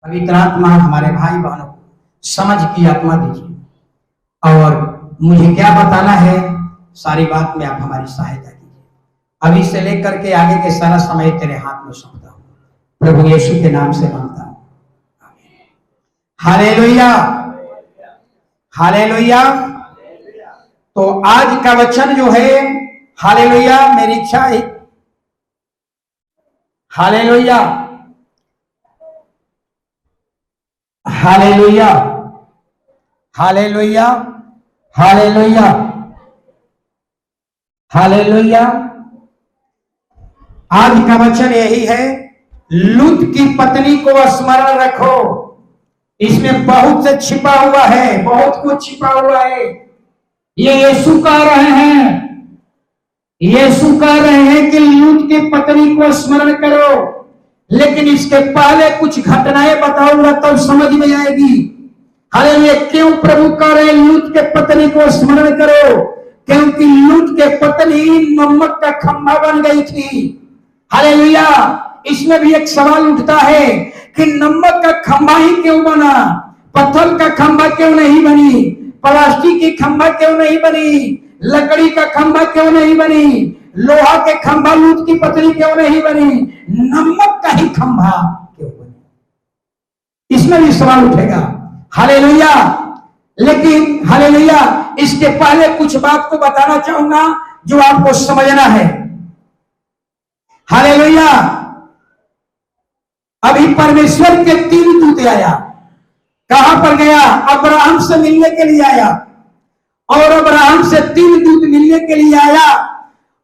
पवित्र आत्मा हमारे भाई बहनों को समझ की आत्मा दीजिए और मुझे क्या बताना है सारी बात में आप हमारी सहायता कीजिए। अभी से लेकर के आगे के सारा समय तेरे हाथ में सौंपता हूँ, प्रभु यीशु के नाम से मांगता हूँ, हालेलुया हालेलुया। तो आज का वचन जो है हालेलुया, मेरी इच्छा है hallelujah hallelujah hallelujah hallelujah hallelujah. आज का वचन यही है, लूत की पत्नी को स्मरण रखो। इसमें बहुत से छिपा हुआ है, बहुत कुछ छिपा हुआ है। ये यीशु कह रहे हैं, यीशु कह रहे हैं कि लूत की पत्नी को स्मरण करो, लेकिन इसके पहले कुछ घटनाएं बताऊंगा तब समझ में आएगी। हालेलुया। क्यों प्रभु कह रहे हैं लूत के पत्नी को स्मरण करो? क्योंकि लूत के पत्नी नमक का खंभा बन गई थी। हालेलुया। इसमें भी एक सवाल उठता है कि नमक का खंभा ही क्यों बना, पत्थर का खंभा क्यों नहीं बनी, प्लास्टिक की खंभा क्यों नहीं बनी, लकड़ी का खंभा क्यों नहीं बनी, लोहा के खंभा लूत की पत्नी क्यों नहीं बनी, नमक का ही खंभा क्यों बनी? इसमें भी सवाल उठेगा। हालेलुया। लेकिन हालेलुया, इसके पहले कुछ बात को बताना चाहूंगा जो आपको समझना है। हालेलुया। अभी परमेश्वर के 3 दूत आया। कहां पर गया? अब्राहम से मिलने के लिए आया, और अब्राहम से 3 दूत मिलने के लिए आया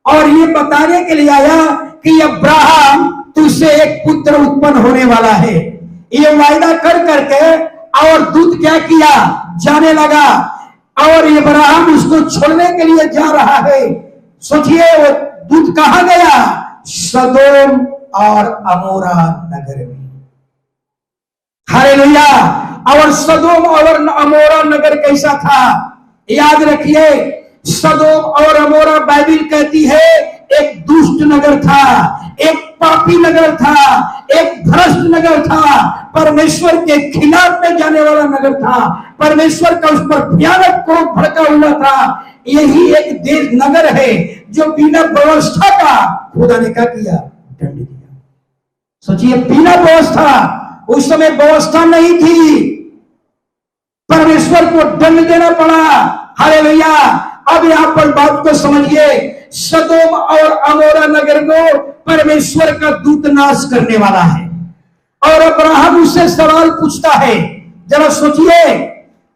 और ये बताने के लिए आया कि अब्राहम तुझसे एक पुत्र उत्पन्न होने वाला है। ये वायदा कर करके और दूत क्या किया? जाने लगा, और अब्राहम उसको छोड़ने के लिए जा रहा है। सोचिए वो दूत कहां गया? सदोम और अमोरा नगर में। हालेलुया। और सदोम और अमोरा नगर कैसा था? याद रखिए, सदोम और अमोरा बाइबिल कहती है एक दुष्ट नगर था, एक पापी नगर था, एक भ्रष्ट नगर था, परमेश्वर के खिलाफ में जाने वाला नगर था, परमेश्वर का उस पर भयानक क्रोध भड़का हुआ था। यही एक देश नगर है जो बिना व्यवस्था का खुदा ने क्या किया? दंड दिया। सोचिए, बिना व्यवस्था, उस समय व्यवस्था नहीं थी, परमेश्वर को दंड देना पड़ा। हालेलुया। अब यहां पर बात को समझिए, सदोम और अमोरा नगर को परमेश्वर का दूत नाश करने वाला है, और अब्राहम उससे सवाल पूछता है। जरा सोचिए,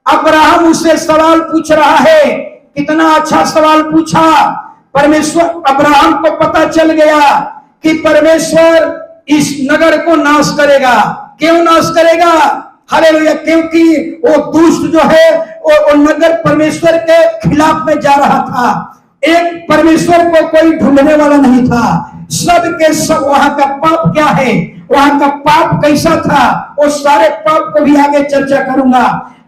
अब्राहम उससे सवाल पूछ रहा है। कितना अच्छा सवाल पूछा। परमेश्वर, अब्राहम को पता चल गया कि परमेश्वर इस नगर को नाश करेगा। क्यों नाश करेगा? हालेलुया। क्योंकि वो दुष्ट जो है वो नगर परमेश्वर के खिलाफ में जा रहा था। एक परमेश्वर को कोई ढूंढने वाला नहीं था। सब के सब वहां का पाप क्या है, वहां का पाप कैसा था, वो सारे पाप को भी आगे चर्चा करूंगा।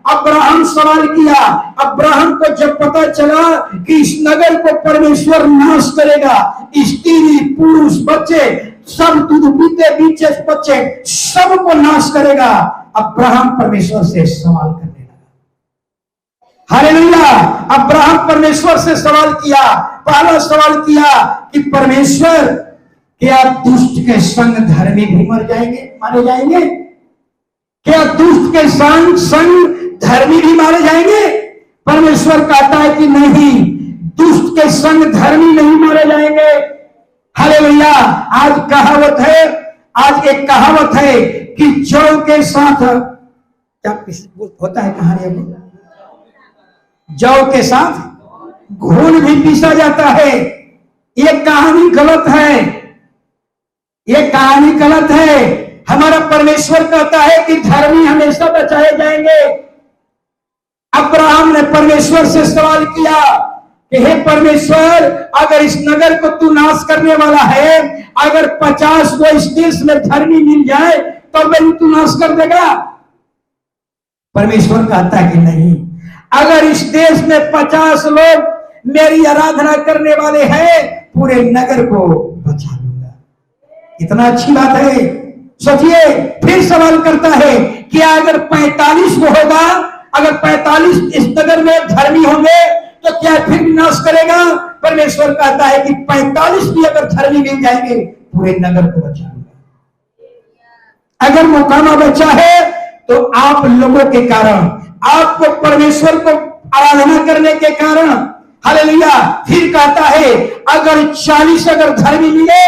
अब्राहम सवाल किया। अब्राहम को जब पता चला कि इस नगर को परमेश्वर नाश करेगा, स्त्री पुरुष बच्चे सब दूध पीते बीचे बच्चे सबको नाश करेगा, अब्राहम परमेश्वर से सवाल करने लगा। हालेलुया। अब्राहम परमेश्वर से सवाल किया। पहला सवाल किया कि परमेश्वर, क्या दुष्ट के संग धर्मी भी मर जाएंगे, मारे जाएंगे? क्या दुष्ट के संग धर्मी भी मारे जाएंगे? परमेश्वर कहता है कि नहीं, दुष्ट के संग धर्मी नहीं मारे जाएंगे। हालेलुया। आज कहावत है, आज एक कहावत है कि जौ के साथ क्या होता है कहानी में, जौ के साथ घून भी पीसा जाता है। ये कहानी गलत है, ये कहानी गलत है। हमारा परमेश्वर कहता है कि धर्मी हमेशा बचाए जाएंगे। अब्राहम ने परमेश्वर से सवाल किया कि हे परमेश्वर, अगर इस नगर को तू नाश करने वाला है, अगर 50 को इस देश में धर्मी मिल जाए तो मैं तू नाश कर देगा? परमेश्वर कहता है कि नहीं, अगर इस देश में 50 लोग मेरी आराधना करने वाले हैं, पूरे नगर को बचा लूंगा। कितना अच्छी बात है। सोचिए, फिर सवाल करता है कि अगर 45 को होगा, अगर 45 इस नगर में धर्मी होंगे तो क्या फिर विनाश करेगा? परमेश्वर कहता है कि 45 भी अगर धर्मी मिल जाएंगे पूरे नगर को बचा लूंगा। अगर मुकामा बचा है तो आप लोगों के कारण, आपको परमेश्वर को आराधना करने के कारण, हालेलुया। फिर कहता है अगर 40 अगर धर्मी मिले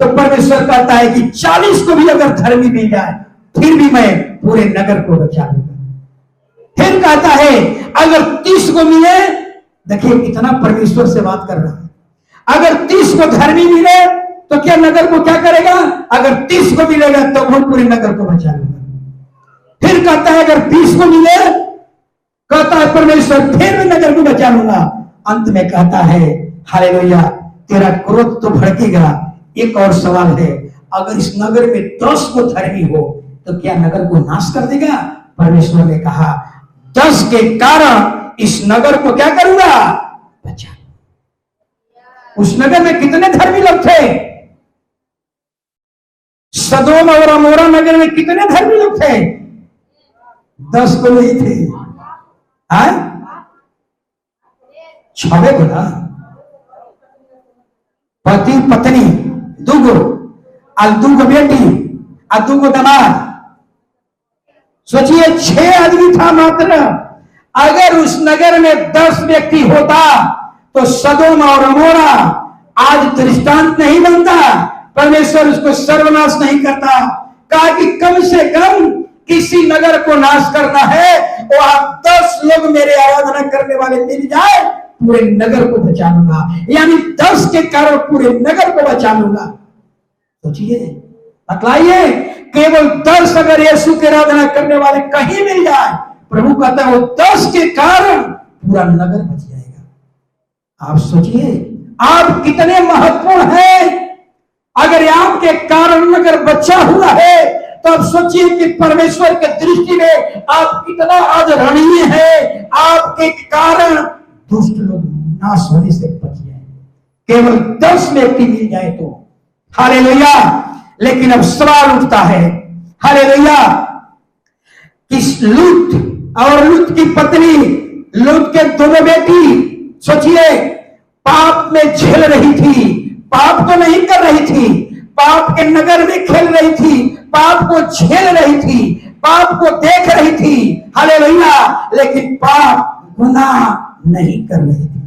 तो परमेश्वर कहता है कि 40 को भी अगर धर्मी मिल जाए फिर भी मैं पूरे नगर को बचा लूंगा। फिर कहता है अगर 30 को मिले, देखिए कितना परमेश्वर से बात कर रहा है। अगर 30 को धर्मी मिले तो क्या नगर को क्या करेगा? अगर 30 को मिलेगा तो वो पूरे नगर को बचा लूंगा। फिर कहता है अगर 20 को मिले, कहता है परमेश्वर फिर भी नगर को बचा लूंगा। अंत में कहता है हालेलुया, तेरा क्रोध तो भड़केगा। एक और सवाल है, अगर इस नगर में 10 को धर्मी हो तो क्या नगर को नाश कर देगा? परमेश्वर ने कहा 10 के कारण इस नगर को क्या करूंगा? बचा। उस नगर में कितने धर्मी लोग थे? सदोम और अमोरा नगर में कितने धर्मी लोग थे? 10 को नहीं थे, 6 को ना। पति पत्नी दूगो, और दूगो बेटी और दूगो दामाद। सोचिए 6 आदमी था मात्र। अगर उस नगर में 10 व्यक्ति होता तो सदोम और अमोरा आज दृष्टांत नहीं बनता, परमेश्वर उसको सर्वनाश नहीं करता। कहा कि कम से कम किसी नगर को नाश करना है, वहां 10 लोग मेरे आराधना करने वाले मिल जाए, पूरे नगर को बचा लूंगा। यानी 10 के कारण पूरे नगर को बचा लूंगा। सोचिए, बतलाइए, केवल 10 अगर यीशु की आराधना करने वाले कहीं मिल जाए, प्रभु कहता है वो 10 के कारण पूरा नगर बच जाएगा। आप सोचिए आप कितने महत्वपूर्ण हैं। अगर आपके कारण नगर बचा हुआ है तो आप सोचिए कि परमेश्वर के दृष्टि में आप कितना आदरणीय है। आपके कारण दुष्ट लोग नाश होने से बच जाए, केवल 10 व्यक्ति मिल जाए तो। हालेलुया। लेकिन अब सवाल उठता है, हालेलुया, कि लूत और लूत की पत्नी, लूत के दोनों बेटी, सोचिए पाप में झेल रही थी, पाप तो नहीं कर रही थी, पाप के नगर में खेल रही थी, पाप को झेल रही थी, पाप को देख रही थी, हालेलुया, लेकिन पाप गुनाह नहीं कर रही थी।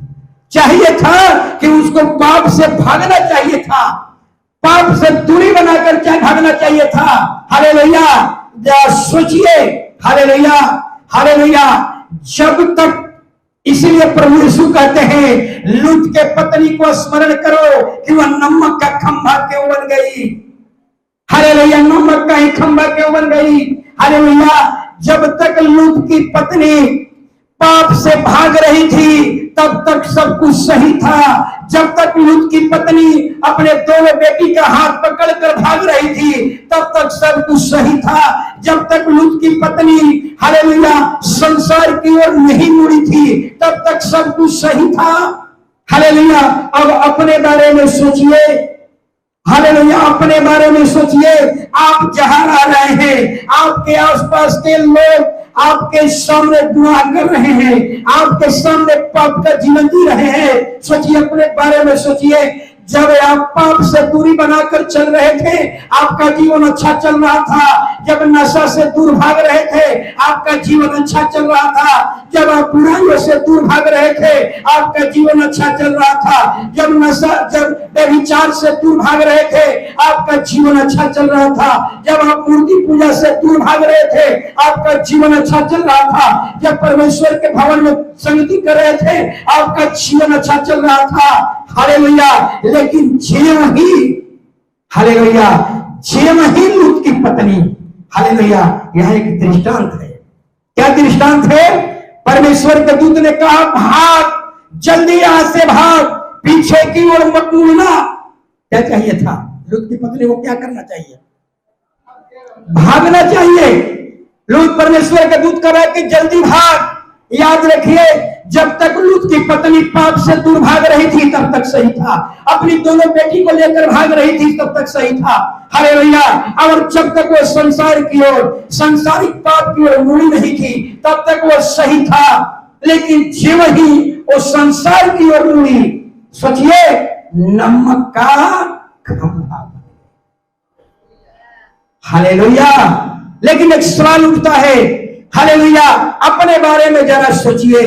चाहिए था कि उसको पाप से भागना चाहिए था, पाप से दूरी बनाकर क्या भागना चाहिए था। हालेलुया। सोचिए, हालेलुया, हालेलुया, जब तक, इसलिए प्रभु यीशु कहते हैं लूत के पत्नी को स्मरण करो कि वह नमक का खंभा क्यों बन गई। हालेलुया, नमक का ही खंभा क्यों बन गई। हालेलुया। जब तक लूत की पत्नी पाप से भाग रही थी तब तक सब कुछ सही था। जब तक लूत की पत्नी अपने दोनों बेटी का हाथ पकड़कर भाग रही थी तब तक सब कुछ सही था। जब तक लूत की पत्नी, हालेलुया, संसार की ओर नहीं मुड़ी थी तब तक सब कुछ सही था। हालेलुया। अब अपने बारे में सोचिए, हालेलुया, अपने बारे में सोचिए। आप जहां रह रहे हैं, आपके आसपास के लोग आपके सामने गुनाह कर रहे हैं, आपके सामने पाप का जीवन जी रहे हैं। सोचिए, अपने बारे में सोचिए। जब आप पाप से दूरी बनाकर चल रहे थे आपका जीवन अच्छा चल रहा था। जब नशा से दूर भाग रहे थे आपका जीवन अच्छा चल रहा था। जब आप बुराइयों से दूर भाग रहे थे आपका जीवन अच्छा चल रहा था। जब व्यभिचार से दूर भाग रहे थे आपका जीवन अच्छा चल रहा था। जब आप मूर्ति पूजा से दूर भाग रहे थे आपका जीवन अच्छा चल रहा था। जब परमेश्वर के भवन में संगति कर रहे थे आपका जीवन अच्छा चल रहा था। हालेलुया। लेकिन जेम ही, हालेलुया, जेम ही लूत की पत्नी, हालेलुया, यह एक दृष्टांत है। क्या दृष्टांत है? परमेश्वर के दूत ने कहा भाग, जल्दी यहां से भाग, पीछे की ओर मत मुड़ना। क्या चाहिए था? लूत की पत्नी को क्या करना चाहिए? भागना चाहिए। लूत, परमेश्वर के दूत कह रहा है कि जल्दी भाग, याद रखिए, जब तक लूत की पत्नी पाप से दूर भाग रही थी तब तक सही था, अपनी दोनों बेटी को लेकर भाग रही थी तब तक सही था। हालेलुया। और जब तक वो संसार की ओर, सांसारिक पाप की ओर मुड़ी नहीं थी तब तक वो सही था। लेकिन जीव ही वो संसार की ओर मुड़ी, सोचिए, नमक का खंभा। हालेलुया। लेकिन एक सवाल उठता है, हालेलुया, अपने बारे में जरा सोचिए।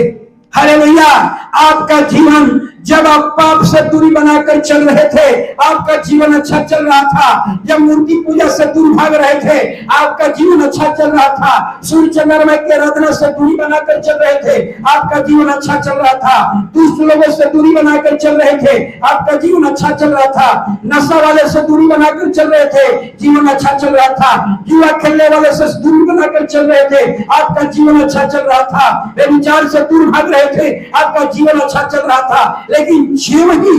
हालेलुया, आपका जीवन जब आप पाप से दूरी बनाकर चल रहे थे, आपका जीवन अच्छा चल रहा था। जब मूर्ति पूजा से दूर भाग रहे थे, आपका जीवन अच्छा चल रहा था। सूर्य चंद्रमा की आराधना से दूरी बनाकर चल रहे थे, आपका जीवन अच्छा चल रहा था। दुष्ट लोगों से दूरी बनाकर चल रहे थे, आपका जीवन अच्छा चल रहा था। नशा वाले से दूरी बनाकर चल रहे थे, जीवन अच्छा चल रहा था। जुआ खेलने वाले से दूरी बनाकर चल रहे थे, आपका जीवन अच्छा चल रहा था। व्यभिचार से दूर भाग रहे थे, आपका जीवन अच्छा चल रहा था। लेकिन जीव ही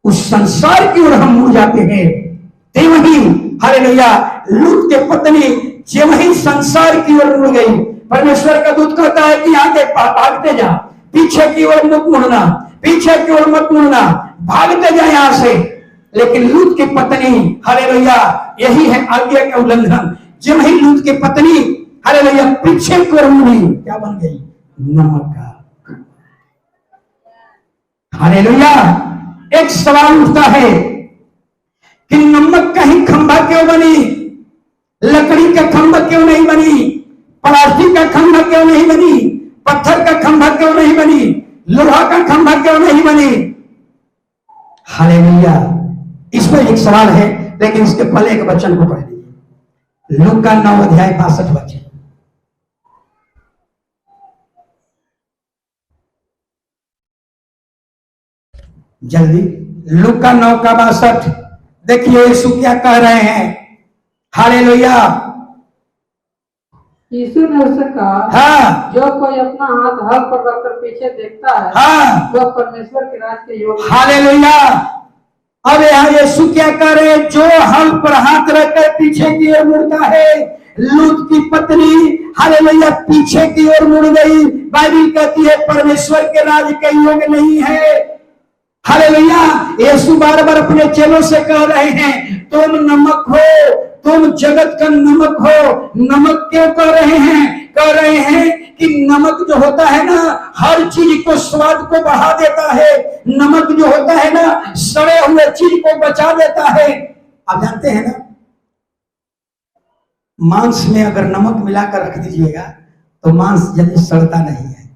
उस संसार की ओर हम मुड़ जाते हैं, देव ही, हालेलुया, लूत के पत्नी जीव ही संसार की ओर मुड़ गई। परमेश्वर का दूत कहता है कि आगे भागते जा, पीछे की ओर मत मुड़ना, पीछे की ओर मत मुड़ना, भागते जा यहां से। लेकिन लूत की पत्नी, हालेलुया, यही है आज्ञा का उल्लंघन। जीव ही लूत की पत्नी, हालेलुया, पीछे की ओर मुड़ी, क्या बन गई? नमक का। हालेलुया। एक सवाल उठता है कि नमक का ही खंभा क्यों बनी, लकड़ी का खंभा क्यों नहीं बनी, प्लास्टिक का खंभा क्यों नहीं बनी, पत्थर का खंभा क्यों नहीं बनी, लोहा का खंभा क्यों नहीं बनी? हालेलुया। इसमें एक सवाल है, लेकिन इसके पहले एक वचन को पढ़ लीजिए, लूका 9 अध्याय 62 वचन। जल्दी, लूका 9 का 62। देखिए यीशु क्या कह रहे हैं। हालेलुया। यीशु ने उससे कहा, हाँ, जो कोई अपना हाथ हल पर रखकर पीछे देखता है, हाँ, वो परमेश्वर के राज के योग्य है। हालेलुया। अब यहाँ यीशु क्या कह रहे हैं? जो हल पर हाथ रखकर पीछे की ओर मुड़ता है। लूत की पत्नी, हालेलुया, पीछे की ओर मुड़ गई। बाइबल कहती है परमेश्वर के राज के योग्य नहीं है। हालेलुया। यीशु बार बार अपने चेलों से कह रहे हैं, तुम नमक हो, तुम जगत का नमक हो। नमक क्यों कह रहे हैं? कह रहे हैं कि नमक जो होता है ना, हर चीज को, स्वाद को बढ़ा देता है। नमक जो होता है ना, सड़े हुए चीज को बचा देता है। आप जानते हैं ना, मांस में अगर नमक मिलाकर रख दीजिएगा तो मांस जल्दी सड़ता नहीं है।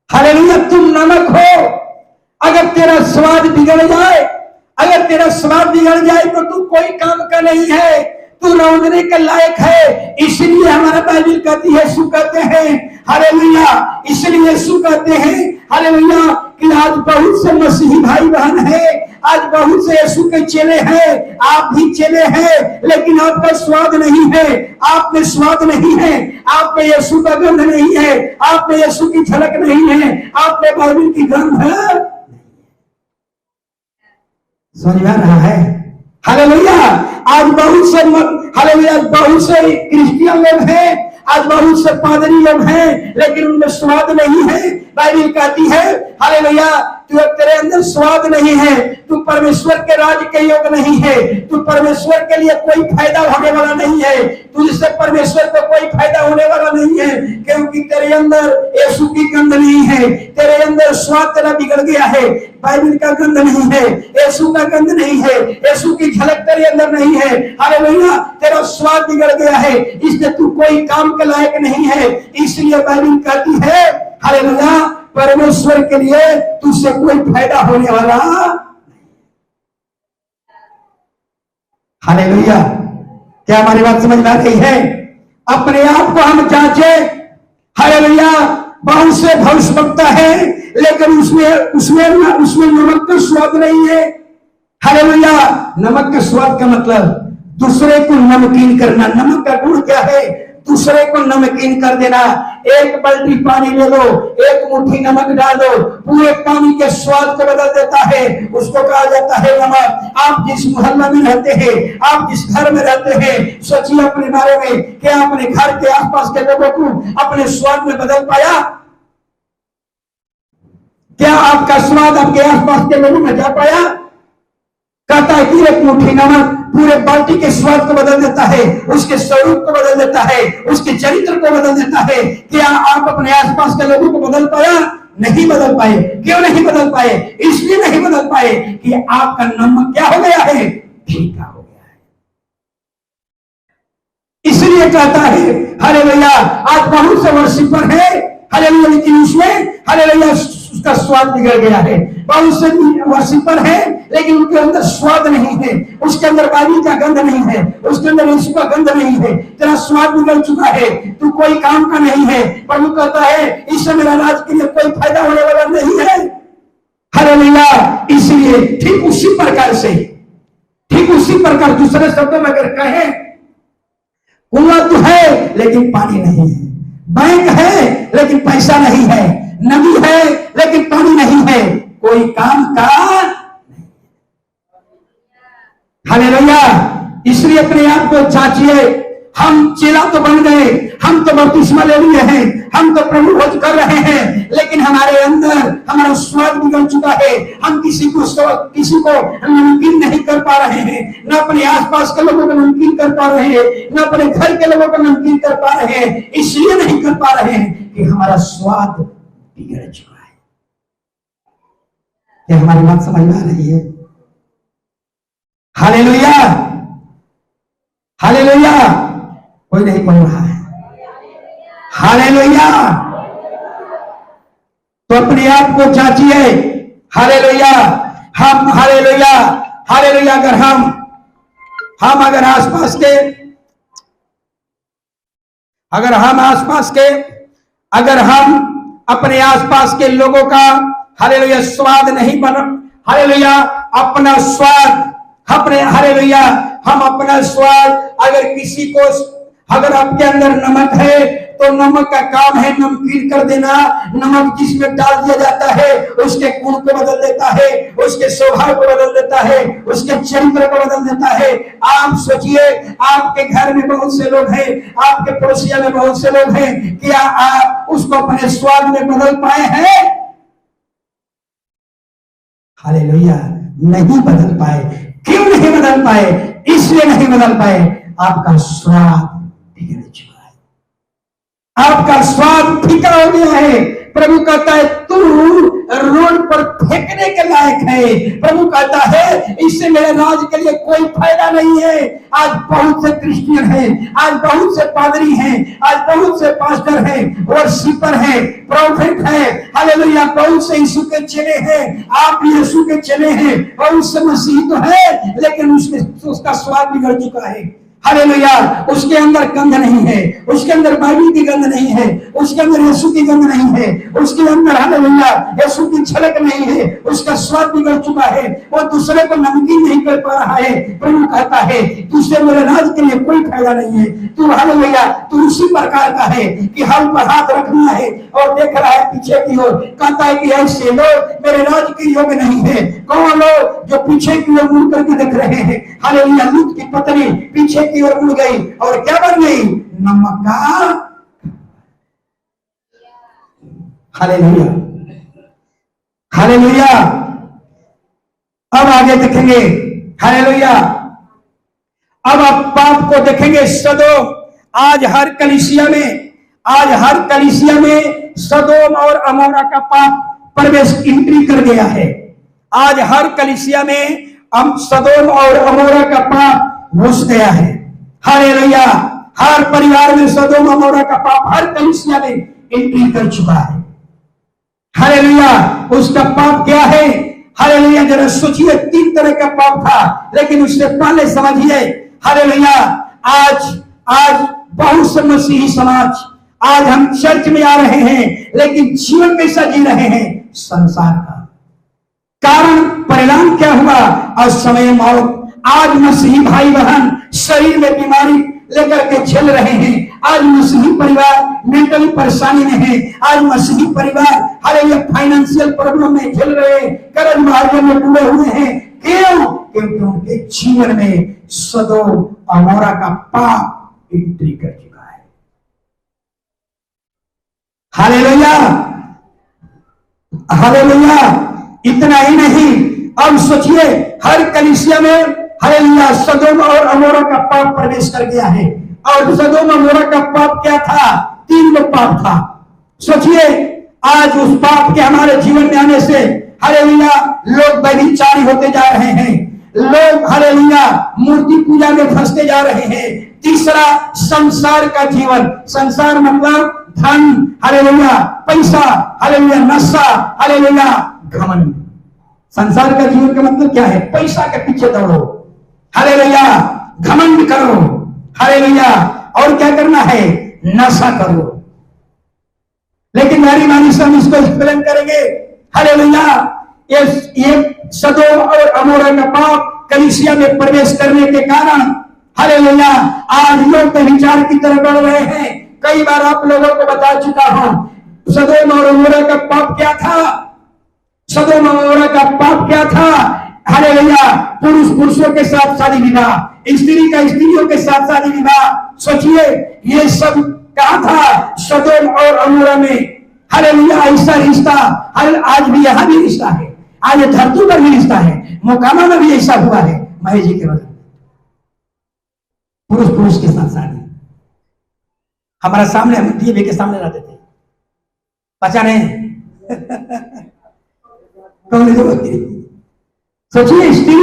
हालेलुया। तुम नमक हो। अगर तेरा स्वाद बिगड़ जाए, अगर तेरा स्वाद बिगड़ जाए तो तू कोई काम का नहीं है, तू रौंदने के लायक है। इसलिए हमारा बाइबल कहती है, यीशु कहते हैं, हालेलुया, इसलिए यीशु कहते हैं, हालेलुया, कि आज बहुत से मसीही भाई बहन है, आज बहुत से यीशु के चेले हैं, आप भी चेले हैं, लेकिन आपका स्वाद नहीं है, आप में स्वाद नहीं है, आप में यीशु का गंध नहीं है, आप में यीशु की झलक नहीं है, आप में बाइबल की गंध है। समझ में आ रहा है? हालेलुया। आज बहुत से, हालेलुया, बहुत से क्रिश्चियन लोग हैं, आज बहुत से पादरी लोग हैं, लेकिन उनमें स्वाद नहीं है। बाइबल कहती है, हालेलुया, तेरे अंदर स्वाद नहीं है, तू परमेश्वर के राज के योग्य नहीं है, तू परमेश्वर के लिए कोई फायदा होने वाला नहीं है, तुझसे परमेश्वर को कोई फायदा होने वाला नहीं है, क्योंकि तेरे अंदर यीशु की गंध नहीं है, तेरे अंदर स्वाद तेरा बिगड़ गया है। बाइबल का गंध नहीं है, यीशु का गंध नहीं है, यीशु की झलक तेरे अंदर नहीं है। हालेलुया। तेरा स्वाद बिगड़ गया है, इसलिए तू कोई काम के लायक नहीं है। इसलिए बाइबल कहती है, हालेलुया, परमेश्वर के लिए तुझसे कोई फायदा होने वाला। हालेलुया। क्या हमारी बात समझ में आ रही है? अपने आप को हम जांचे। हालेलुया। बहुत से भविष्य वक्ता है, लेकिन उसमें नमक का स्वाद नहीं है। हालेलुया। नमक के स्वाद का मतलब दूसरे को नमकीन करना। नमक का गुण क्या है? दूसरे को नमकीन कर देना। एक बाल्टी पानी ले लो, एक मुट्ठी नमक डालो, पूरे पानी के स्वाद को बदल देता है। उसको कहा जाता है नमक। आप जिस मोहल्ला में रहते हैं, आप जिस घर में रहते हैं, सोचिए अपने बारे में, क्या अपने घर के आसपास के लोगों को अपने स्वाद में बदल पाया? क्या आपका स्वाद आपके आसपास के लोगों में जा पाया? कहता है कि एक मुट्ठी नमक पूरे बाल्टी के स्वाद को बदल देता है, उसके स्वरूप को बदल देता है, उसके चरित्र को बदल देता है। क्या आप अपने आसपास के लोगों को बदल पाया? नहीं बदल पाए। क्यों नहीं बदल पाए? इसलिए नहीं बदल पाए कि आपका नमक क्या हो गया है? फीका हो गया है। इसलिए कहता है हालेलुया, आज बहुत से वर्शिपर है हालेलुया, लेकिन उसमें हालेलुया उसका स्वाद बिगड़ गया है। बहुत से वर्शिपर है लेकिन उनके अंदर स्वाद नहीं है, उसके अंदर बाइबल का गंध नहीं है, उसके अंदर यीशु का गंध नहीं है। तेरा स्वाद बिगड़ चुका है, तू कोई काम का नहीं है। प्रभु कहता है इससे मेरा राज के लिए कोई फायदा होने वाला नहीं है। हालेलुया। इसलिए ठीक उसी प्रकार से, ठीक उसी प्रकार दूसरे शब्दों में अगर कहें, कुआं तो है लेकिन पानी नहीं है, बैंक है लेकिन पैसा नहीं है, नदी है लेकिन पानी नहीं है, कोई काम का नहीं। हालेलुया। इसलिए अपने आप को जांचिए। हम चेला तो बन गए, हम तो बपतिस्मा ले लिए हैं, हम तो प्रभु भोज कर रहे हैं, लेकिन हमारे अंदर हमारा स्वाद बिगड़ चुका है। हम किसी को नमकीन नहीं कर पा रहे हैं, न अपने आसपास के लोगों को नमकीन कर पा रहे हैं, न अपने घर के लोगों को नमकीन कर पा रहे हैं। इसलिए नहीं कर पा रहे हैं कि हमारा स्वाद बिगड़ चुका है। क्या हमारी बात समझ में आ रही है? Hallelujah, hallelujah. कोई नहीं पढ़ रहा है। हालेलुया। तो अपने आप को जांचिए। हालेलुया। हम हालेलुया, हालेलुया। अगर हम अगर आसपास के अगर हम अपने आसपास के लोगों का हालेलुया स्वाद नहीं बना, हालेलुया अपना स्वाद अपने हालेलुया हम अपना स्वाद अगर किसी को, अगर आपके अंदर नमक है तो नमक का काम है नमकीन कर देना। नमक जिसमें डाल दिया जाता है उसके गुण को बदल देता है, उसके स्वभाव को बदल देता है, उसके चरित्र को बदल देता है। आप सोचिए, आपके घर में बहुत से लोग हैं, आपके पड़ोसिया में बहुत से लोग हैं, क्या आप उसको अपने स्वाद में बदल पाए हैं? हालेलुया। नहीं बदल पाए। क्यों नहीं बदल पाए? इसलिए नहीं बदल पाए, आपका स्वाद बिगड़ चुका है, आपका स्वाद फीका हो गया है। प्रभु कहता है तू रोड पर फेंकने के लायक है। प्रभु कहता है इससे मेरे राज के लिए कोई फायदा नहीं है। आज बहुत से क्रिश्चियन हैं, आज बहुत से पादरी हैं, आज बहुत से पास्टर हैं, वर्शिपर हैं, प्रोफेट हैं, हालेलुया, बहुत से यीशु के चेले हैं। आप यीशु के चेले हैं और उससे मसीह तो है, लेकिन उसका स्वाद बिगड़ चुका है। हालेलुया। उसके अंदर गंध नहीं है, उसके अंदर बाइबल की गंध नहीं है, उसके अंदर यीशु की गंध नहीं है, उसके अंदर हालेलुया यीशु की झलक नहीं है, उसका स्वाद बिगड़ चुका है, वो दूसरे को नमकीन नहीं कर पा रहा है। प्रभु कहता है तुझसे मेरे राज के लिए कोई फायदा नहीं है। तू हालेलुया, तू उसी प्रकार का है कि हल पर हाथ रखना है और देख रहा है पीछे की ओर। कहता है कि ऐसे लोग मेरे राज के योग्य नहीं है। कौन लोग? जो पीछे की ओर मुड़ करके देख रहे हैं। हालेलुया। लूत की पत्नी पीछे की ओर मुड़ गई और क्या बन गई? नमक का। Hallelujah, hallelujah. अब आगे देखेंगे हालेलुया। अब आप पाप को देखेंगे। सदोम, आज हर कलीसिया में सदोम और अमोरा का पाप प्रवेश एंट्री कर गया है। आज हर कलीसिया में सदोम और अमोरा का पाप घुस गया है। हालेलुया। हर परिवार में सदोम अमोरा का पाप हर कलीसिया में एंट्री कर चुका है। हालेलुया। उसका पाप क्या है? हालेलुया। जरा सोचिए, 3 तरह का पाप था, लेकिन उससे पहले समझिए हालेलुया। आज बहुत से मसीही समाज, आज हम चर्च में आ रहे हैं, लेकिन जीवन कैसा जी रहे हैं? संसार का। कारण परिणाम क्या हुआ? असमय मौत। आज मसीही भाई बहन शरीर में बीमारी लेकर के झेल रहे हैं। आज मसीही परिवार मेंटली परेशानी में है। आज मसीही परिवार हालेलुया फाइनेंशियल प्रॉब्लम में झेल रहे हैं, कर्ज महाजन में डूबे हुए हैं। क्यों? क्योंकि उनके जीवन में सदोम अमोरा का पाप एंट्री कर चुका है। हालेलुया। हालेलुया। इतना ही नहीं, अब सोचिए हर कलीसिया में हालेलुया सदोम और अमोरा का पाप प्रवेश कर गया है। और सदोम अमोरा का पाप क्या था? 3 पाप था। सोचिए आज उस पाप के हमारे जीवन में आने से हालेलुया लोग व्यभिचारी होते जा रहे हैं, लोग हालेलुया मूर्ति पूजा में फंसते जा रहे हैं। तीसरा, संसार का जीवन, संसार मतलब धन, हालेलुया पैसा, हालेलुया नशा, हालेलुया घमंड। संसार का जीवन का मतलब क्या है? पैसा के पीछे दौड़ो, हालेलुया घमंड करो, हालेलुया और क्या करना है? नशा करो। लेकिन मेरी मानी से हम इसको एक्सप्लेन करेंगे। हालेलुया ये सदोम और अमोरा का पाप कलीसिया में प्रवेश करने के कारण हालेलुया आज लोग व्यभिचार की तरफ बढ़ रहे हैं। कई बार आप लोगों को बता चुका हूं सदोम और अमोरा का पाप क्या था। सदोम और अमोरा का पाप क्या था? हालेलुया पुरुष पुरुषों के साथ शादी विवाह, स्त्री का स्त्रियों के साथ शादी विवाह। सोचिए ये सब कहा था? सदोम और अमोरा में। हालेलुया ऐसा रिश्ता आज भी यहां भी रिश्ता है, आज धरती पर भी रिश्ता है, मोकामा में भी ऐसा हुआ है। महेश जी के बगल पुरुष पुरुष के साथ शादी, हमारा सामने, हम टीवी के सामने रहते थे, पता नहीं कौन सोचिए स्त्री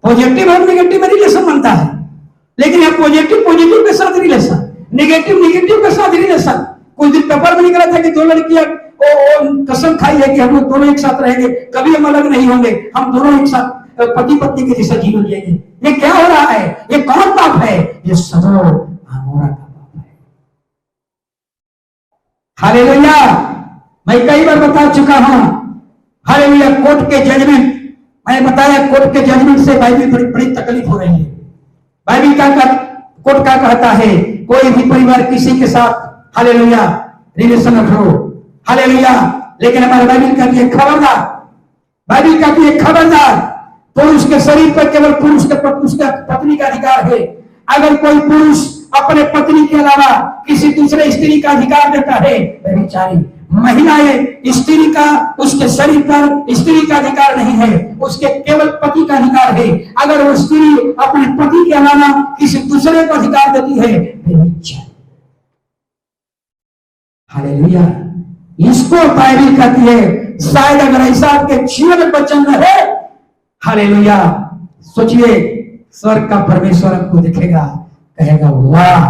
पॉजिटिव और नेगेटिव में रिलेशन बनता है, लेकिन यह पॉजिटिव पॉजिटिव के साथ रिलेशन, नेगेटिव नेगेटिव के साथ रिलेशन। कुछ दिन पेपर में निकला था कि 2 लड़कियां कसम खाई है कि हम लोग दोनों एक साथ रहेंगे, कभी हम अलग नहीं होंगे, हम दोनों एक साथ पति पत्नी के जैसा जीवन जिएंगे। ये क्या हो रहा है? ये कौन पाप है? ये सदोम अमोरा का पाप है। हालेलुया मैं कई बार बता चुका हूं, हालेलुया कोर्ट के जजमेंट, मैंने बताया कोर्ट के जजमेंट से बाइबल बड़ी बड़ी तकलीफ हो रही है। बाइबल कोर्ट का कहता है कोई भी परिवार किसी के साथ हालेलुया रिलेशन रखो, हालेलुया, लेकिन हमारा बाइबल कहती है खबरदार, बाइबल कहती है खबरदार, पुरुष के शरीर पर केवल पुरुष के पत्नी का अधिकार है। अगर कोई पुरुष अपने पत्नी के अलावा किसी दूसरे स्त्री का अधिकार देता है व्यभिचारी। महिलाएं स्त्री का, उसके शरीर पर स्त्री का अधिकार नहीं है, उसके केवल पति का अधिकार है। अगर वो स्त्री अपने पति के अलावा किसी दूसरे को अधिकार देती है व्यभिचारी। हालेलुया इसको बाइबल कहती है। शायद अगर ऐसा आपके जीवन में वचन रहे, हालेलुया सोचिए स्वर्ग का परमेश्वर आपको दिखेगा, कहेगा वाह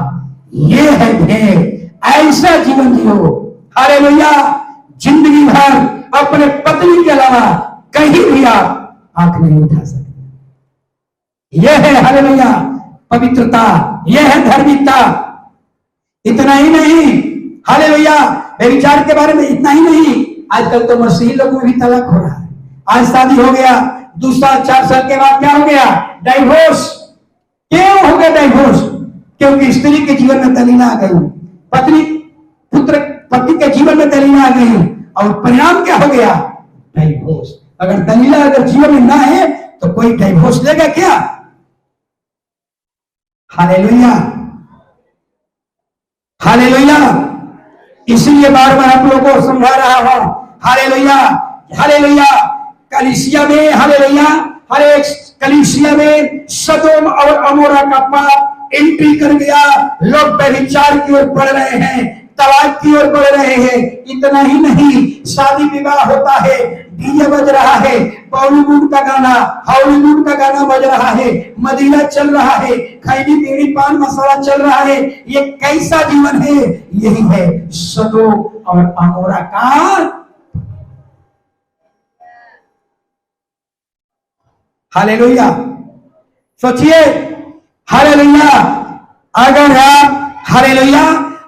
ये है भेद, ऐसा जीवन जियो। हालेलुया जिंदगी भर अपने पत्नी के अलावा कहीं भी आप आंख नहीं उठा सकते। यह है हालेलुया पवित्रता, यह है धार्मिकता। इतना ही नहीं, हालेलुया व्यभिचार के बारे में इतना ही नहीं, आजकल तो मसीही लोगों में भी तलाक हो रहा है। आज शादी हो गया, 2 साल 4 साल के बाद क्या हो गया? डाइवोर्स। क्यों हो गया डाइवोर्स? क्योंकि स्त्री के जीवन में दलीला आ गई, पत्नी पुत्र पति के जीवन में दलीला आ गई, और परिणाम क्या हो गया? डाइवोर्स। अगर दलीला अगर जीवन में ना है तो कोई डाइवोर्स लेगा क्या? हालेलुया हालेलुया इसलिए बार बार आप लोगों को समझा रहा हूं। हालेलुया हालेलुया कलीसिया में, हालेलुया हर एक कलीसिया में सदोम और अमोरा का पाप एंट्री कर गया। लोग व्यभिचार की ओर बढ़ रहे हैं, तलाक की ओर बढ़ रहे हैं। इतना ही नहीं, शादी विवाह होता है, डीजे बज रहा है, बॉलीवुड का गाना, हॉलीवुड का गाना बज रहा है, मदीना चल रहा है, खैनी बीड़ी पान मसाला चल रहा है। ये कैसा जीवन है? यही है सदोम और अमोरा का। हालेलुया सोचिए, हालेलुया अगर आप हालेलुया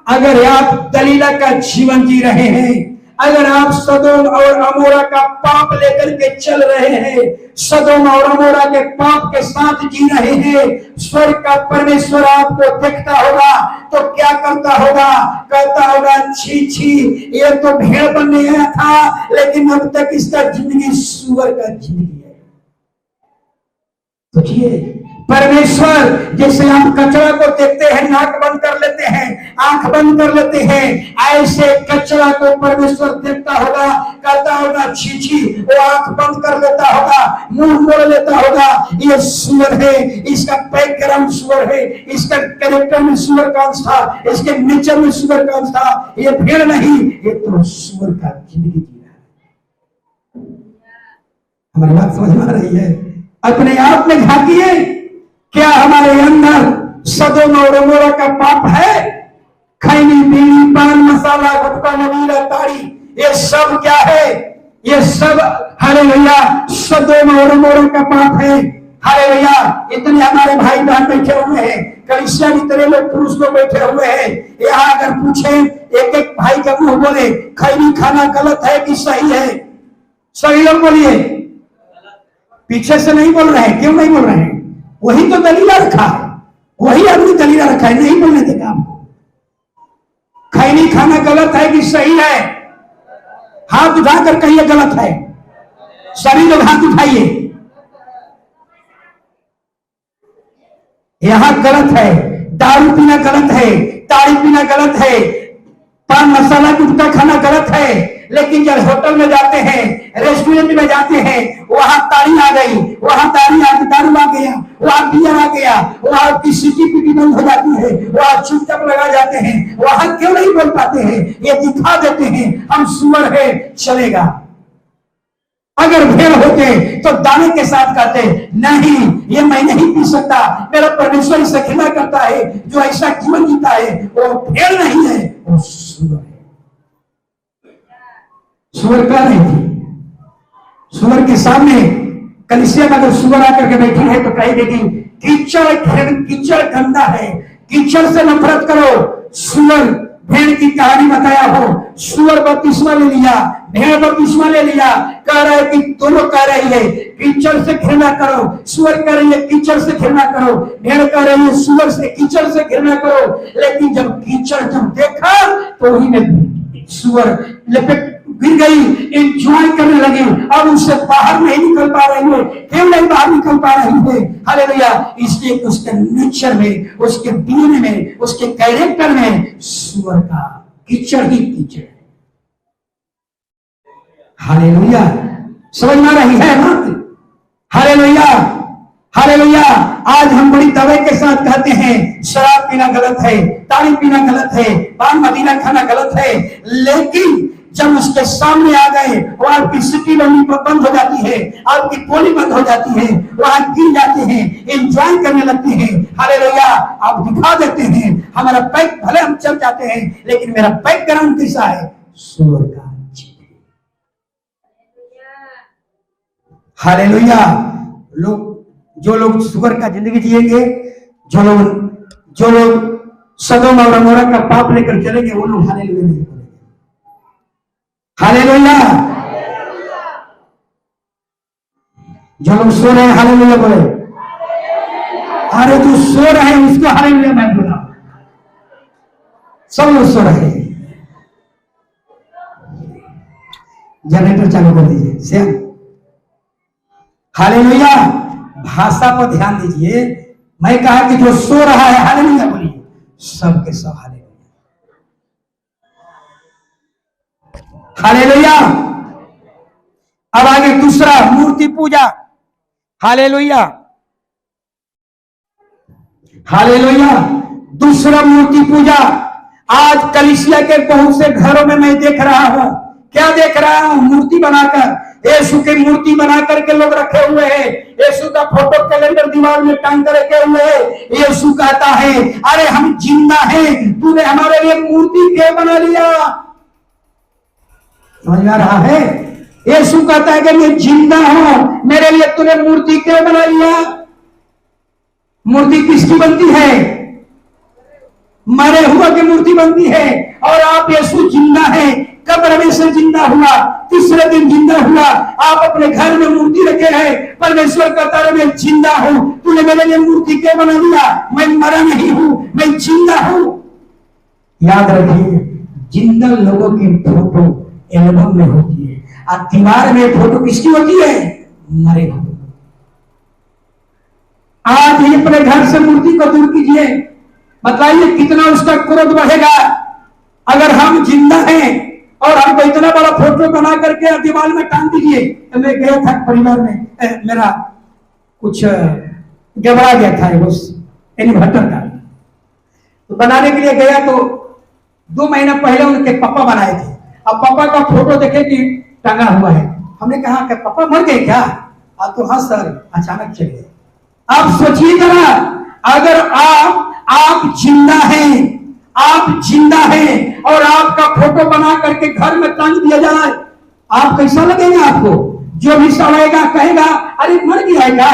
अगर आप दलीला का जीवन जी रहे हैं, अगर आप सदोम और अमोरा का पाप लेकर के चल रहे हैं, सदोम और अमोरा के पाप के साथ जी रहे हैं, स्वर्ग का परमेश्वर आपको देखता होगा तो क्या करता होगा? कहता होगा छी छी ये तो भेड़ बनने आया था, लेकिन अब तक इसका जिंदगी सुअर का जिंदगी है। सोचिए परमेश्वर जैसे हम कचरा को देखते हैं, नाक बंद कर लेते हैं, आंख बंद कर लेते हैं, ऐसे कचरा को परमेश्वर देखता होगा, कहता होगा छी छी, वो आंख बंद कर लेता होगा, मुंह मोड़ लेता होगा। ये सुअर है, इसका बैकग्राउंड सुअर है, इसका कैरेक्टर में सुअर का अंश था, इसके नेचर में सुअर का अंश था। ये भेड़ नहीं, ये तो सुअर का जिंदगी जी रहा है। हमारी बात समझ में आ रही है? अपने आप में झांकिए, क्या हमारे अंदर सदोम और अमोरा का पाप है? खैनी, बीड़ी, पान मसाला, गुटखा, नवीला, ताड़ी, ये सब क्या है? ये सब हालेलुया सदोम और अमोरा का पाप है। हालेलुया। इतने हमारे भाई बहन बैठे हुए हैं, कलीसिया की तरह लोग पुरुष लोग बैठे हुए हैं। यहाँ अगर पूछे, एक एक भाई का मुंह बोले खैनी खाना गलत है कि सही है? सही लोग बोलिए। पीछे से नहीं बोल रहे हैं। क्यों नहीं बोल रहे हैं? वही तो दलीला रखा है, वही आदमी दलीला रखा है, नहीं बोलने देगा आपको। खैनी खाना गलत है कि सही है? हाथ उठाकर कहिए गलत है। सभी लोग हाथ उठाइए। यहां गलत है, दारू पीना गलत है, ताड़ी पीना गलत है, पान मसाला गुटखा खाना गलत है। लेकिन जब होटल में जाते हैं, रेस्टोरेंट में जाते हैं, वहां ताड़ी आ गई, वहां ताड़ी आ दारू आ गया, वहां बियर आ गया, वहां की सीटी पीटी बंद हो जाती है, वहां चुपचाप लगा जाते हैं। वहां क्यों नहीं बोल पाते हैं? ये दिखा देते हैं हम सुअर है, चलेगा। अगर भेड़ होते तो दाने के साथ कहते नहीं, ये मैं नहीं पी सकता, मेरा परमेश्वर इससे घृणा करता है, जो ऐसा जीवन जीता है वो भेड़ नहीं है, वो सुअर है। सुअर का नहीं थी। सुअर के सामने कलीसिया में अगर सुअर आकर के बैठी है तो कहेगी कि कीचड़ गंदा है, कीचड़ से नफरत करो। सुअर भेड़ की कहानी बताया हो, सुअर बपतिस्मा ले लिया, भेड़ बपतिस्मा ले लिया, कह रहा है कि दोनों कह रही है कीचड़ से घृणा करो, सुअर कह रही है कीचड़ से घृणा करो, भेड़ कह रही है सुअर से कीचड़ से घृणा करो। लेकिन जब कीचड़ जब देखा तो वही में सुअर लपेट गिर गई, एंजॉय करने लगी, अब उससे बाहर नहीं निकल पा रही है। क्यों नहीं बाहर निकल पा रही है? हालेलुया। इसलिए उसके नेचर में, उसके डीएनए में, उसके कैरेक्टर में सुअर का कीचड़ ही कीचड़ है। हालेलुया। समझ में आ रही है बात? Hallelujah, hallelujah. आज हम बड़ी दवाई के साथ कहते हैं शराब पीना गलत है, ताड़ी पीना गलत है, पान मदीना खाना गलत है। लेकिन जब उसके सामने आ गए, वो आपकी सिटी बंद हो जाती है, आपकी पोली बंद हो जाती है, वहां गिर जाते हैं, एंजॉय करने लगते हैं। हालेलुया। आप दिखा देते हैं हमारा बैक, भले हम चल जाते हैं लेकिन मेरा बैकग्राउंड कैसा है? सुअर का। हालेलुया। जो लोग सुअर का जिंदगी जिएंगे, जो लोग सदोम और अमोरा का पाप लेकर चलेंगे, वो लोग हालेलुया नहीं बोलेंगे। हालेलुया। जो लोग सो रहे हैं हालेलुया बोले। अरे जो सो रहे हैं उसको हालेलुया मैं बोला। सब लोग सो रहे हैं। जनरेटर चालू कर दीजिए श्याम। हालेलुया। भाषा पर ध्यान दीजिए। मैं कहा कि जो सो रहा है हालेलुया बोलिए, सबके सब हालेलुया। हालेलुया। अब आगे दूसरा, मूर्ति पूजा। Hallelujah, hallelujah. दूसरा मूर्ति पूजा। आज कलीसिया के बहुत से घरों में मैं देख रहा हूं, क्या देख रहा हूं? मूर्ति बनाकर, यीशु की मूर्ति बना करके लोग रखे हुए हैं। यीशु का फोटो कैलेंडर दीवार में टांग कर रखे हुए हैं। यीशु कहता है अरे हम जिंदा हैं, तूने हमारे लिए मूर्ति क्यों बना लिया? समझ में आ रहा है? यीशु कहता है कि मैं जिंदा हूं, मेरे लिए तूने मूर्ति क्यों बना लिया? मूर्ति किसकी बनती है? मरे हुआ की मूर्ति बनती है। और आप यीशु जिंदा है, कब्र में से जिंदा हुआ, तीसरे दिन जिंदा हुआ। आप अपने घर में मूर्ति रखे हैं, परमेश्वर कहता है मैं जिंदा हूं, तूने मेरे लिए मूर्ति क्यों बना लिया? मैं मरा नहीं हूं, मैं जिंदा हूं। याद रखिए, जिंदा लोगों की फोटो एल्बम में होती है, और दीवार में फोटो किसकी होती है? मरे हुए। आज ही अपने घर से मूर्ति को दूर कीजिए। बताइए कितना उसका क्रोध बढ़ेगा। अगर हम जिंदा हैं और हमको इतना बड़ा फोटो बना करके दीवार में टांग दीजिए। तो मैं गया था परिवार में, मेरा कुछ गड़बड़ा गया था इन्वर्टर का, तो बनाने के लिए गया तो 2 महीना पहले उनके पापा बनाए थे। अब पापा का फोटो देखे कि टंगा हुआ है। हमने कहा कि पापा मर गए क्या? तो हाँ सर, अचानक चले गए। आप सोचिए जरा, अगर आप जिंदा हैं, आप जिंदा हैं और आपका फोटो बना करके घर में टांग दिया जाए, आप कैसा लगेगा? आपको जो भी सड़ेगा कहेगा अरे मर गया है क्या?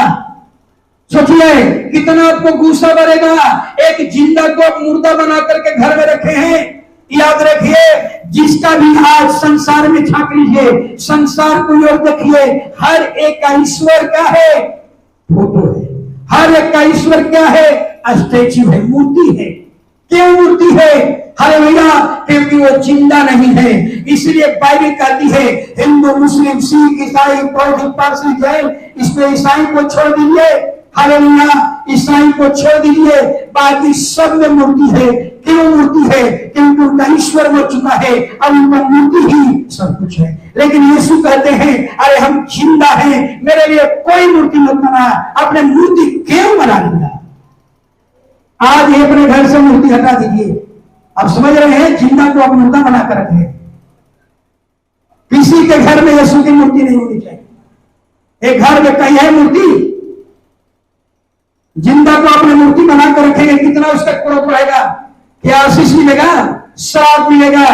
सोचिए कितना आपको गुस्सा बढ़ेगा। एक जिंदा को मुर्दा बना करके घर में रखे हैं। याद रखिए, जिसका भी आज संसार में झांक लीजिए, संसार को ओर देखिए, हर एक का ईश्वर क्या है? फोटो है। हर एक का ईश्वर क्या है? स्टैच्यू है, मूर्ति है। क्यों मूर्ति है? हालेलुया, क्योंकि वो जिंदा नहीं है। इसलिए बाइबल कहती है हिंदू, मुस्लिम, सिख, ईसाई, बौद्ध, पारसी, जैन, इसमें ईसाई को छोड़ दीजिए। हालेलुया, ईसाई को छोड़ दीजिए, बाकी सब में मूर्ति है। क्यों मूर्ति है? क्योंकि उनका ईश्वर हो चुका है, अब उनका मूर्ति ही सब कुछ है। लेकिन यीशु कहते हैं अरे हम जिंदा हैं, मेरे लिए कोई मूर्ति मत बना। अपने मूर्ति क्यों बना लिया? आज ही अपने घर से मूर्ति हटा दीजिए। अब समझ रहे हैं, जिंदा को आप मुर्दा बनाकर रखे। किसी के घर में यीशु की मूर्ति नहीं होनी चाहिए। एक घर में कहीं है मूर्ति, जिंदा को अपने मूर्ति बनाकर रखेंगे, कितना उसका क्रोध बढ़ेगा। क्या आशीष मिलेगा? श्राप मिलेगा।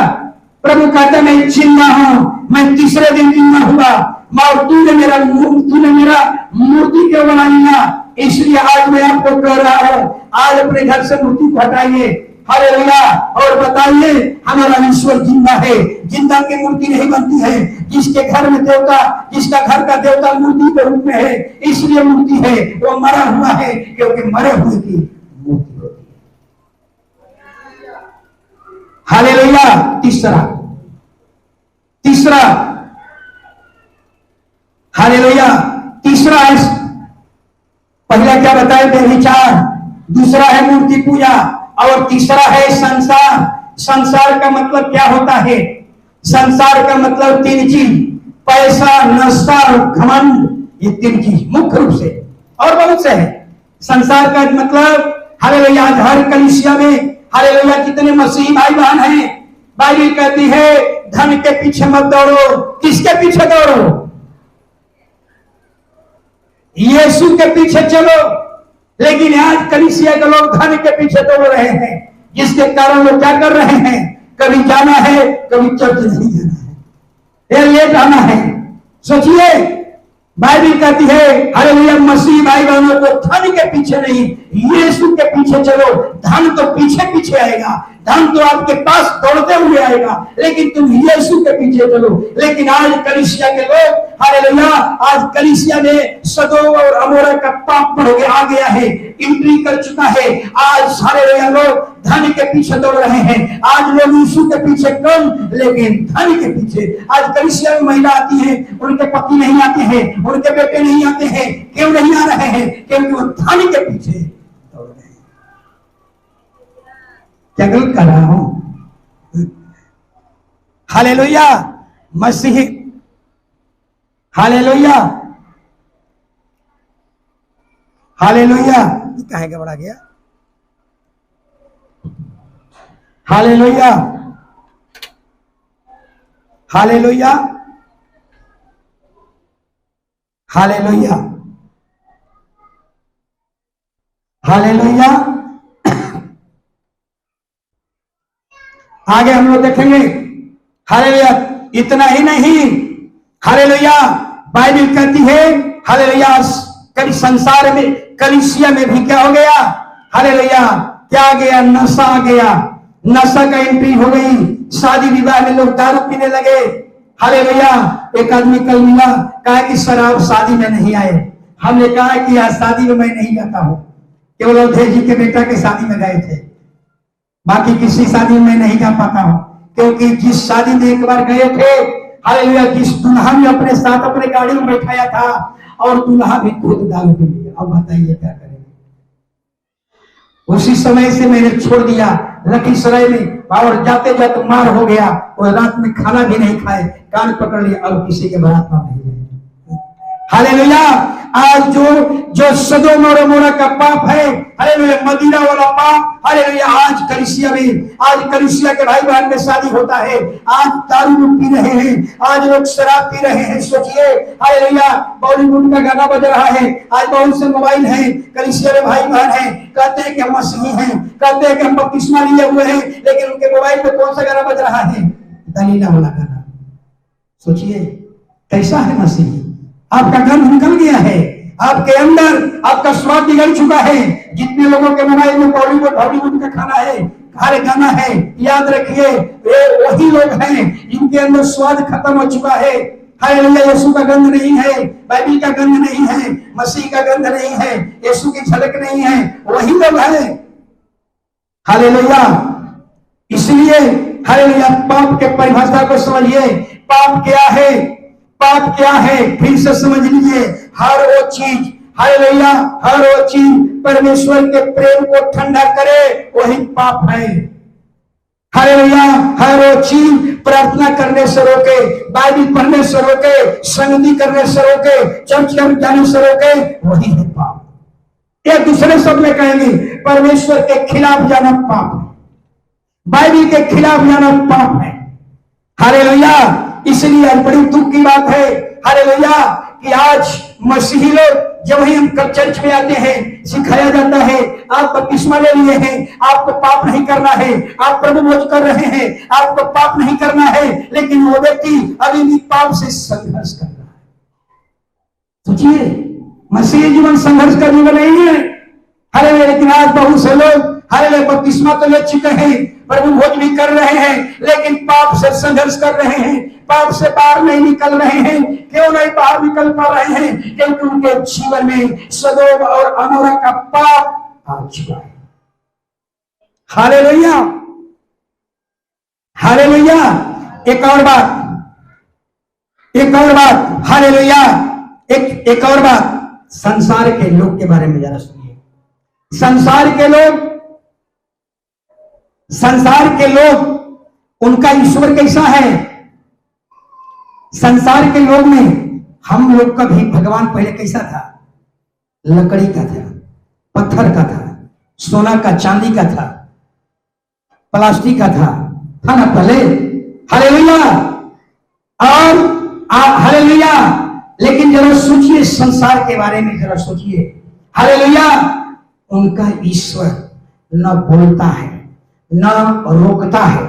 प्रभु कहते मैं जिंदा हूं, मैं तीसरे दिन जिंदा हुआ। मगर तूने मेरा मूर्ति क्यों बना लिया? इसलिए आज मैं आपको कह रहा हूं, आज अपने घर से मूर्ति को हटाइए। हालेलुया, और बताइए हमारा ईश्वर जिंदा है। जिंदा की मूर्ति नहीं बनती है। जिसके घर में देवता, जिसका घर का देवता मूर्ति के रूप में है, इसलिए मूर्ति है। वो मरा हुआ है, क्योंकि मरे हुए की मूर्ति होती है। हालेलुया। तीसरा हालेलुया, तीसरा है, पहला क्या बताए? व्यभिचार, दूसरा है मूर्ति पूजा, और तीसरा है संसार। संसार का मतलब क्या होता है? संसार का मतलब 3 चीज, पैसा, नशा और घमंड। ये 3 चीज मुख्य रूप से, और बहुत से है। संसार का मतलब हालेलुया, हर कलीसिया में हालेलुया जितने मसीही भाई बहन हैं, बाइबल कहती है धन के पीछे मत दौड़ो। किसके पीछे दौड़ो? यीशु के पीछे चलो। लेकिन आज कलीसिया के लोग धन के पीछे दौड़ रहे हैं, जिसके कारण वो क्या कर रहे हैं? कभी जाना है, कभी चर्च नहीं जाना है, ये जाना है। सोचिए, बाइबल कहती है हालेलुया, मसीह भाई बहनों को धन के पीछे नहीं, यीशु के पीछे चलो। धन तो पीछे पीछे आएगा, धन तो आपके पास दौड़ते हुए आएगा, लेकिन तुम यीशु के पीछे चलो। लेकिन आज कलीसिया के लोग हालेलुया, आज कलीसिया में सदोम और अमोरा का पाप बढ़ गया, आ गया है, एंट्री कर चुका है। आज हालेलुया लोग धन के पीछे दौड़ रहे हैं। आज लोग यीशु के पीछे कम, लेकिन धन के पीछे। आज कलीसिया में महिला आती है, उनके पति नहीं आते हैं, उनके बेटे नहीं आते हैं। क्यों नहीं आ रहे हैं? क्योंकि वो धन के पीछे दौड़ रहे हैं। क्या गलत कर रहा हूं? हालेलुया, मसीह, हालेलुया, हालेलुया। कहाँ गड़बड़ा गया? Hallelujah, hallelujah, hallelujah, hallelujah. आगे हम लोग देखेंगे। हालेलुया, इतना ही नहीं, हालेलुया, बाइबल कहती है हालेलुया, कभी संसार में, कलीसिया में भी क्या हो गया? हालेलुया, क्या आ गया? नशा आ गया। नशा का एंट्री हो गई। शादी विवाह में लोग दारू पीने लगे। हालेलुया, एक आदमी कल मिला, कहा कि सर आप शादी में नहीं आए। हमने कहा कि आज शादी में मैं नहीं जाता हूं, केवल अवधेश जी के बेटा के शादी में गए थे, बाकी किसी शादी में नहीं जा पाता हूं। क्योंकि जिस शादी में एक बार गए थे, हालेलुया, जिस दुल्हा ने अपने साथ अपने गाड़ी में बैठाया था, और दुल्हा भी खुद दारू पी लिया। अब बताइए क्या करेंगे? उसी समय से मैंने छोड़ दिया लखीसराय में, और जाते जाते मार हो गया, और रात में खाना भी नहीं खाए, कान पकड़ लिया, अब किसी के बारात में नहीं गए। हालेलुया। आज जो सदोम और अमोरा का पाप है, हालेलुया, मदीना वाला पाप, हालेलुया, आज कलीसिया के भाई बहन में शादी होता है, आज दारू पी रहे हैं, आज लोग शराब पी रहे हैं। सोचिए, हालेलुया, बॉलीवुड का गाना बज रहा है, आज बहुत से मोबाइल हैं, कलीसिया में भाई बहन हैं, कहते हैं कि हम मसीही हैं, कहते हैं कि हम बपतिस्मा लिए हुए हैं, लेकिन उनके मोबाइल में कौन सा गाना बज रहा है? दलीला वाला गाना। सोचिए कैसा है मसीही। आपका गंध निकल गया है, आपके अंदर आपका स्वाद बिगड़ चुका है। जितने लोगों के मोबाइल में बॉलीवुड हॉलीवुड का खाना है, हर गाना है, याद रखिए वे वही लोग हैं जिनके अंदर स्वाद खत्म हो चुका है। हालेलुया, यीशु का गंध नहीं है, बाइबल का गंध नहीं है, मसीह का गंध नहीं है, यीशु की झलक नहीं है, वही लोग हैं। हालेलुया। इसलिए हालेलुया, पाप के परिभाषा को समझिए। पाप क्या है? पाप क्या है? फिर से समझ लीजिए। हर वो चीज, हालेलुया, हर वो चीज परमेश्वर के प्रेम को ठंडा करे, वही पाप है। हालेलुया, हर वो चीज प्रार्थना करने से रोके, बाइबल पढ़ने से रोके, संगति करने से रोके, चर्च जाने से रोके, वही है पाप। एक दूसरे शब्द में कहेंगे, परमेश्वर के खिलाफ जाना पाप है, बाइबल के खिलाफ जाना पाप है। हालेलुया। इसलिए आज बड़ी दुख की बात है, हालेलुया, कि आज मसीही लोग जब ही हम चर्च में आते हैं, सिखाया जाता है आप बपतिस्मा ले लिए हैं, आपको पाप नहीं करना है, आप प्रभु भोज कर रहे हैं, आपको पाप नहीं करना है, लेकिन वो व्यक्ति अभी भी पाप से संघर्ष कर रहा है। सोचिए, मसीही जीवन संघर्ष का जीवन नहीं है। हालेलुया। लेकिन आज बहुत से लोग हालेलुया बपतिस्मा तो ले चुके हैं, प्रभु भोज भी कर रहे हैं, लेकिन पाप से संघर्ष कर रहे हैं, पाप से बाहर नहीं निकल रहे हैं। क्यों नहीं बाहर निकल पा रहे हैं? क्योंकि उनके जीवन में सदोम और अमोरा का पाप आ चुका है। Hallelujah, hallelujah. एक और बात, हालेलुया, एक और बात, संसार के लोग के बारे में जरा सुनिए। संसार के लोग उनका ईश्वर कैसा है? संसार के लोग में हम लोग का भी भगवान पहले कैसा था? लकड़ी का था, पत्थर का था, सोना का, चांदी का था, प्लास्टिक का था ना पहले। हालेलुया। और हालेलुया। लेकिन जरा सोचिए, संसार के बारे में जरा सोचिए। हालेलुया। उनका ईश्वर न बोलता है, न रोकता है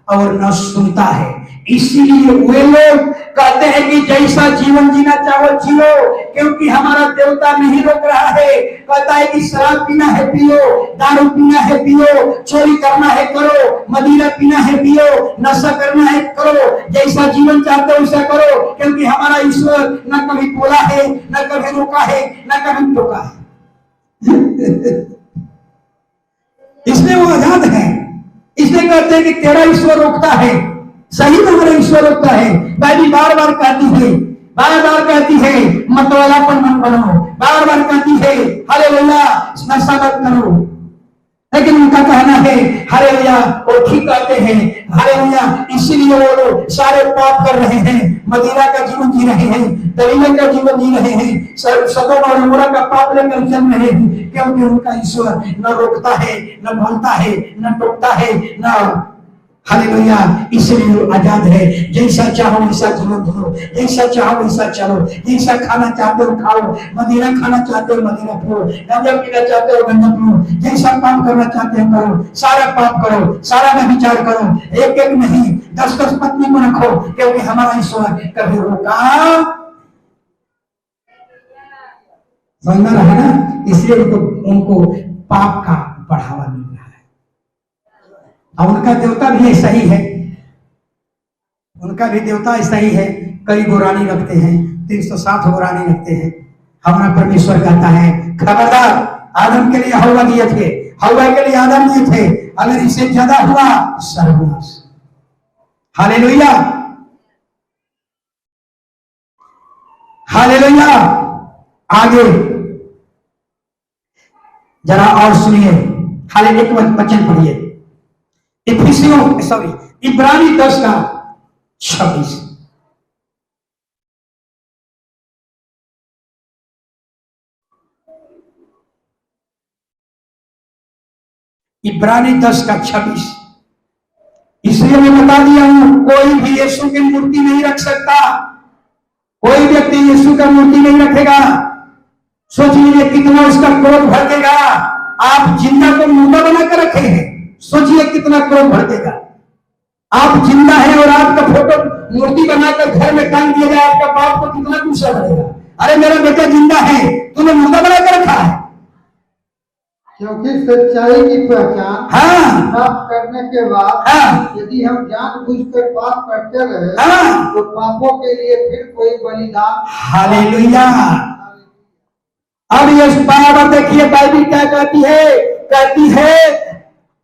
और न सुनता है। इसीलिए वे लोग कहते हैं कि जैसा जीवन जीना चाहो जियो, क्योंकि हमारा देवता नहीं रोक रहा है। कहता है कि शराब पीना है पियो, दारू पीना है पियो, चोरी करना है करो, मदिरा पीना है पियो, नशा करना है करो, जैसा जीवन चाहते हो वैसा करो, क्योंकि हमारा ईश्वर न कभी बोला है, न कभी रोका है, न कभी टोका है। इसलिए वो आजाद है। इसलिए कहते हैं कि तेरा ईश्वर रोकता है, सही में हमारा ईश्वर रोकता है। बाइबल बार बार कहती है मतवालापन मत बनो, बार बार कहती है हालेलुया नशा मत करो। लेकिन उनका कहना है हालेलुया, वो ठीक कहते हैं हालेलुया। इसीलिए वो लोग सारे पाप कर रहे हैं, मदीना का जीवन जी रहे हैं, दलीला का जीवन जी रहे हैं, सदोम और अमोरा का पाप लेकर चल रहे हैं, क्योंकि उनका ईश्वर न रोकता है, न बोलता है, न टोकता है, न हालेलुया। इसलिए आजाद है। जैसा चाहो वैसा जीवन जियो, जैसा चाहो वैसा चलो, जैसा खाना चाहते हो खाओ, मदिरा खाना चाहते हो मदिरा पियो, गांजा पीना चाहते हो गांजा पियो, जैसा पाप करना चाहते हो करो, सारा पाप करो, सारा व्यभिचार करो, एक एक नहीं 10-10 पत्नी को रखो, क्योंकि हमारा ईश्वर कभी रोका समझ रहा है ना। इसलिए उनको पाप का बढ़ावा मिल रहा है। और उनका देवता भी ऐसा ही है, उनका भी देवता ऐसा ही है। कई गो रानी रखते हैं, 360 गो रानी रखते हैं। हमारा परमेश्वर कहता है खबरदार, आदम के लिए हवा दिए थे, हवा के लिए आदम दिए थे, अगर इससे ज्यादा हुआ सर्वनाश। Hallelujah, hallelujah. आगे जरा और सुनिए। खाली एक वचन पढ़िए, इब्रानी 10:26। इब्रानी 10:26। इसलिए मैं बता दिया हूं, कोई भी यीशु की मूर्ति नहीं रख सकता। कोई व्यक्ति यीशु का मूर्ति नहीं रखेगा। सोच लीजिए कितना उसका क्रोध भड़केगा। आप जिंदा को मुर्दा बनाकर रखे हैं, सोचिए कितना क्रोध भड़केगा। आप जिंदा है और आपका फोटो मूर्ति बनाकर घर में टांग दिया जाए, आपका बाप को कितना गुस्सा बढ़ेगा। अरे मेरा बेटा जिंदा है, तूने मुर्दा बनाकर रखा है। क्योंकि सच्चाई की पहचान हाँ, प्राप्त करने के बाद हाँ, यदि हम जानबूझकर पाप करते रहे हाँ, तो पापों के लिए फिर कोई बलिदान। हालेलुया। अब ये बार देखिए बाइबल क्या कहती है, कहती है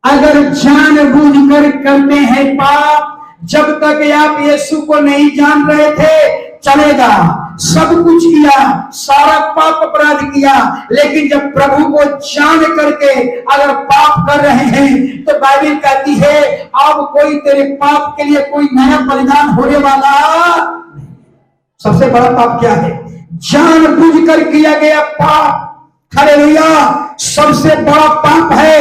अगर जानबूझकर करते हैं पाप, जब तक आप यीशु को नहीं जान रहे थे चलेगा, सब कुछ किया, सारा पाप अपराध किया, लेकिन जब प्रभु को जान करके अगर पाप कर रहे हैं तो बाइबल कहती है अब कोई तेरे पाप के लिए कोई नया बलिदान होने वाला। सबसे बड़ा पाप क्या है? जानबूझकर किया गया पाप। हालेलुया। सबसे बड़ा पाप है,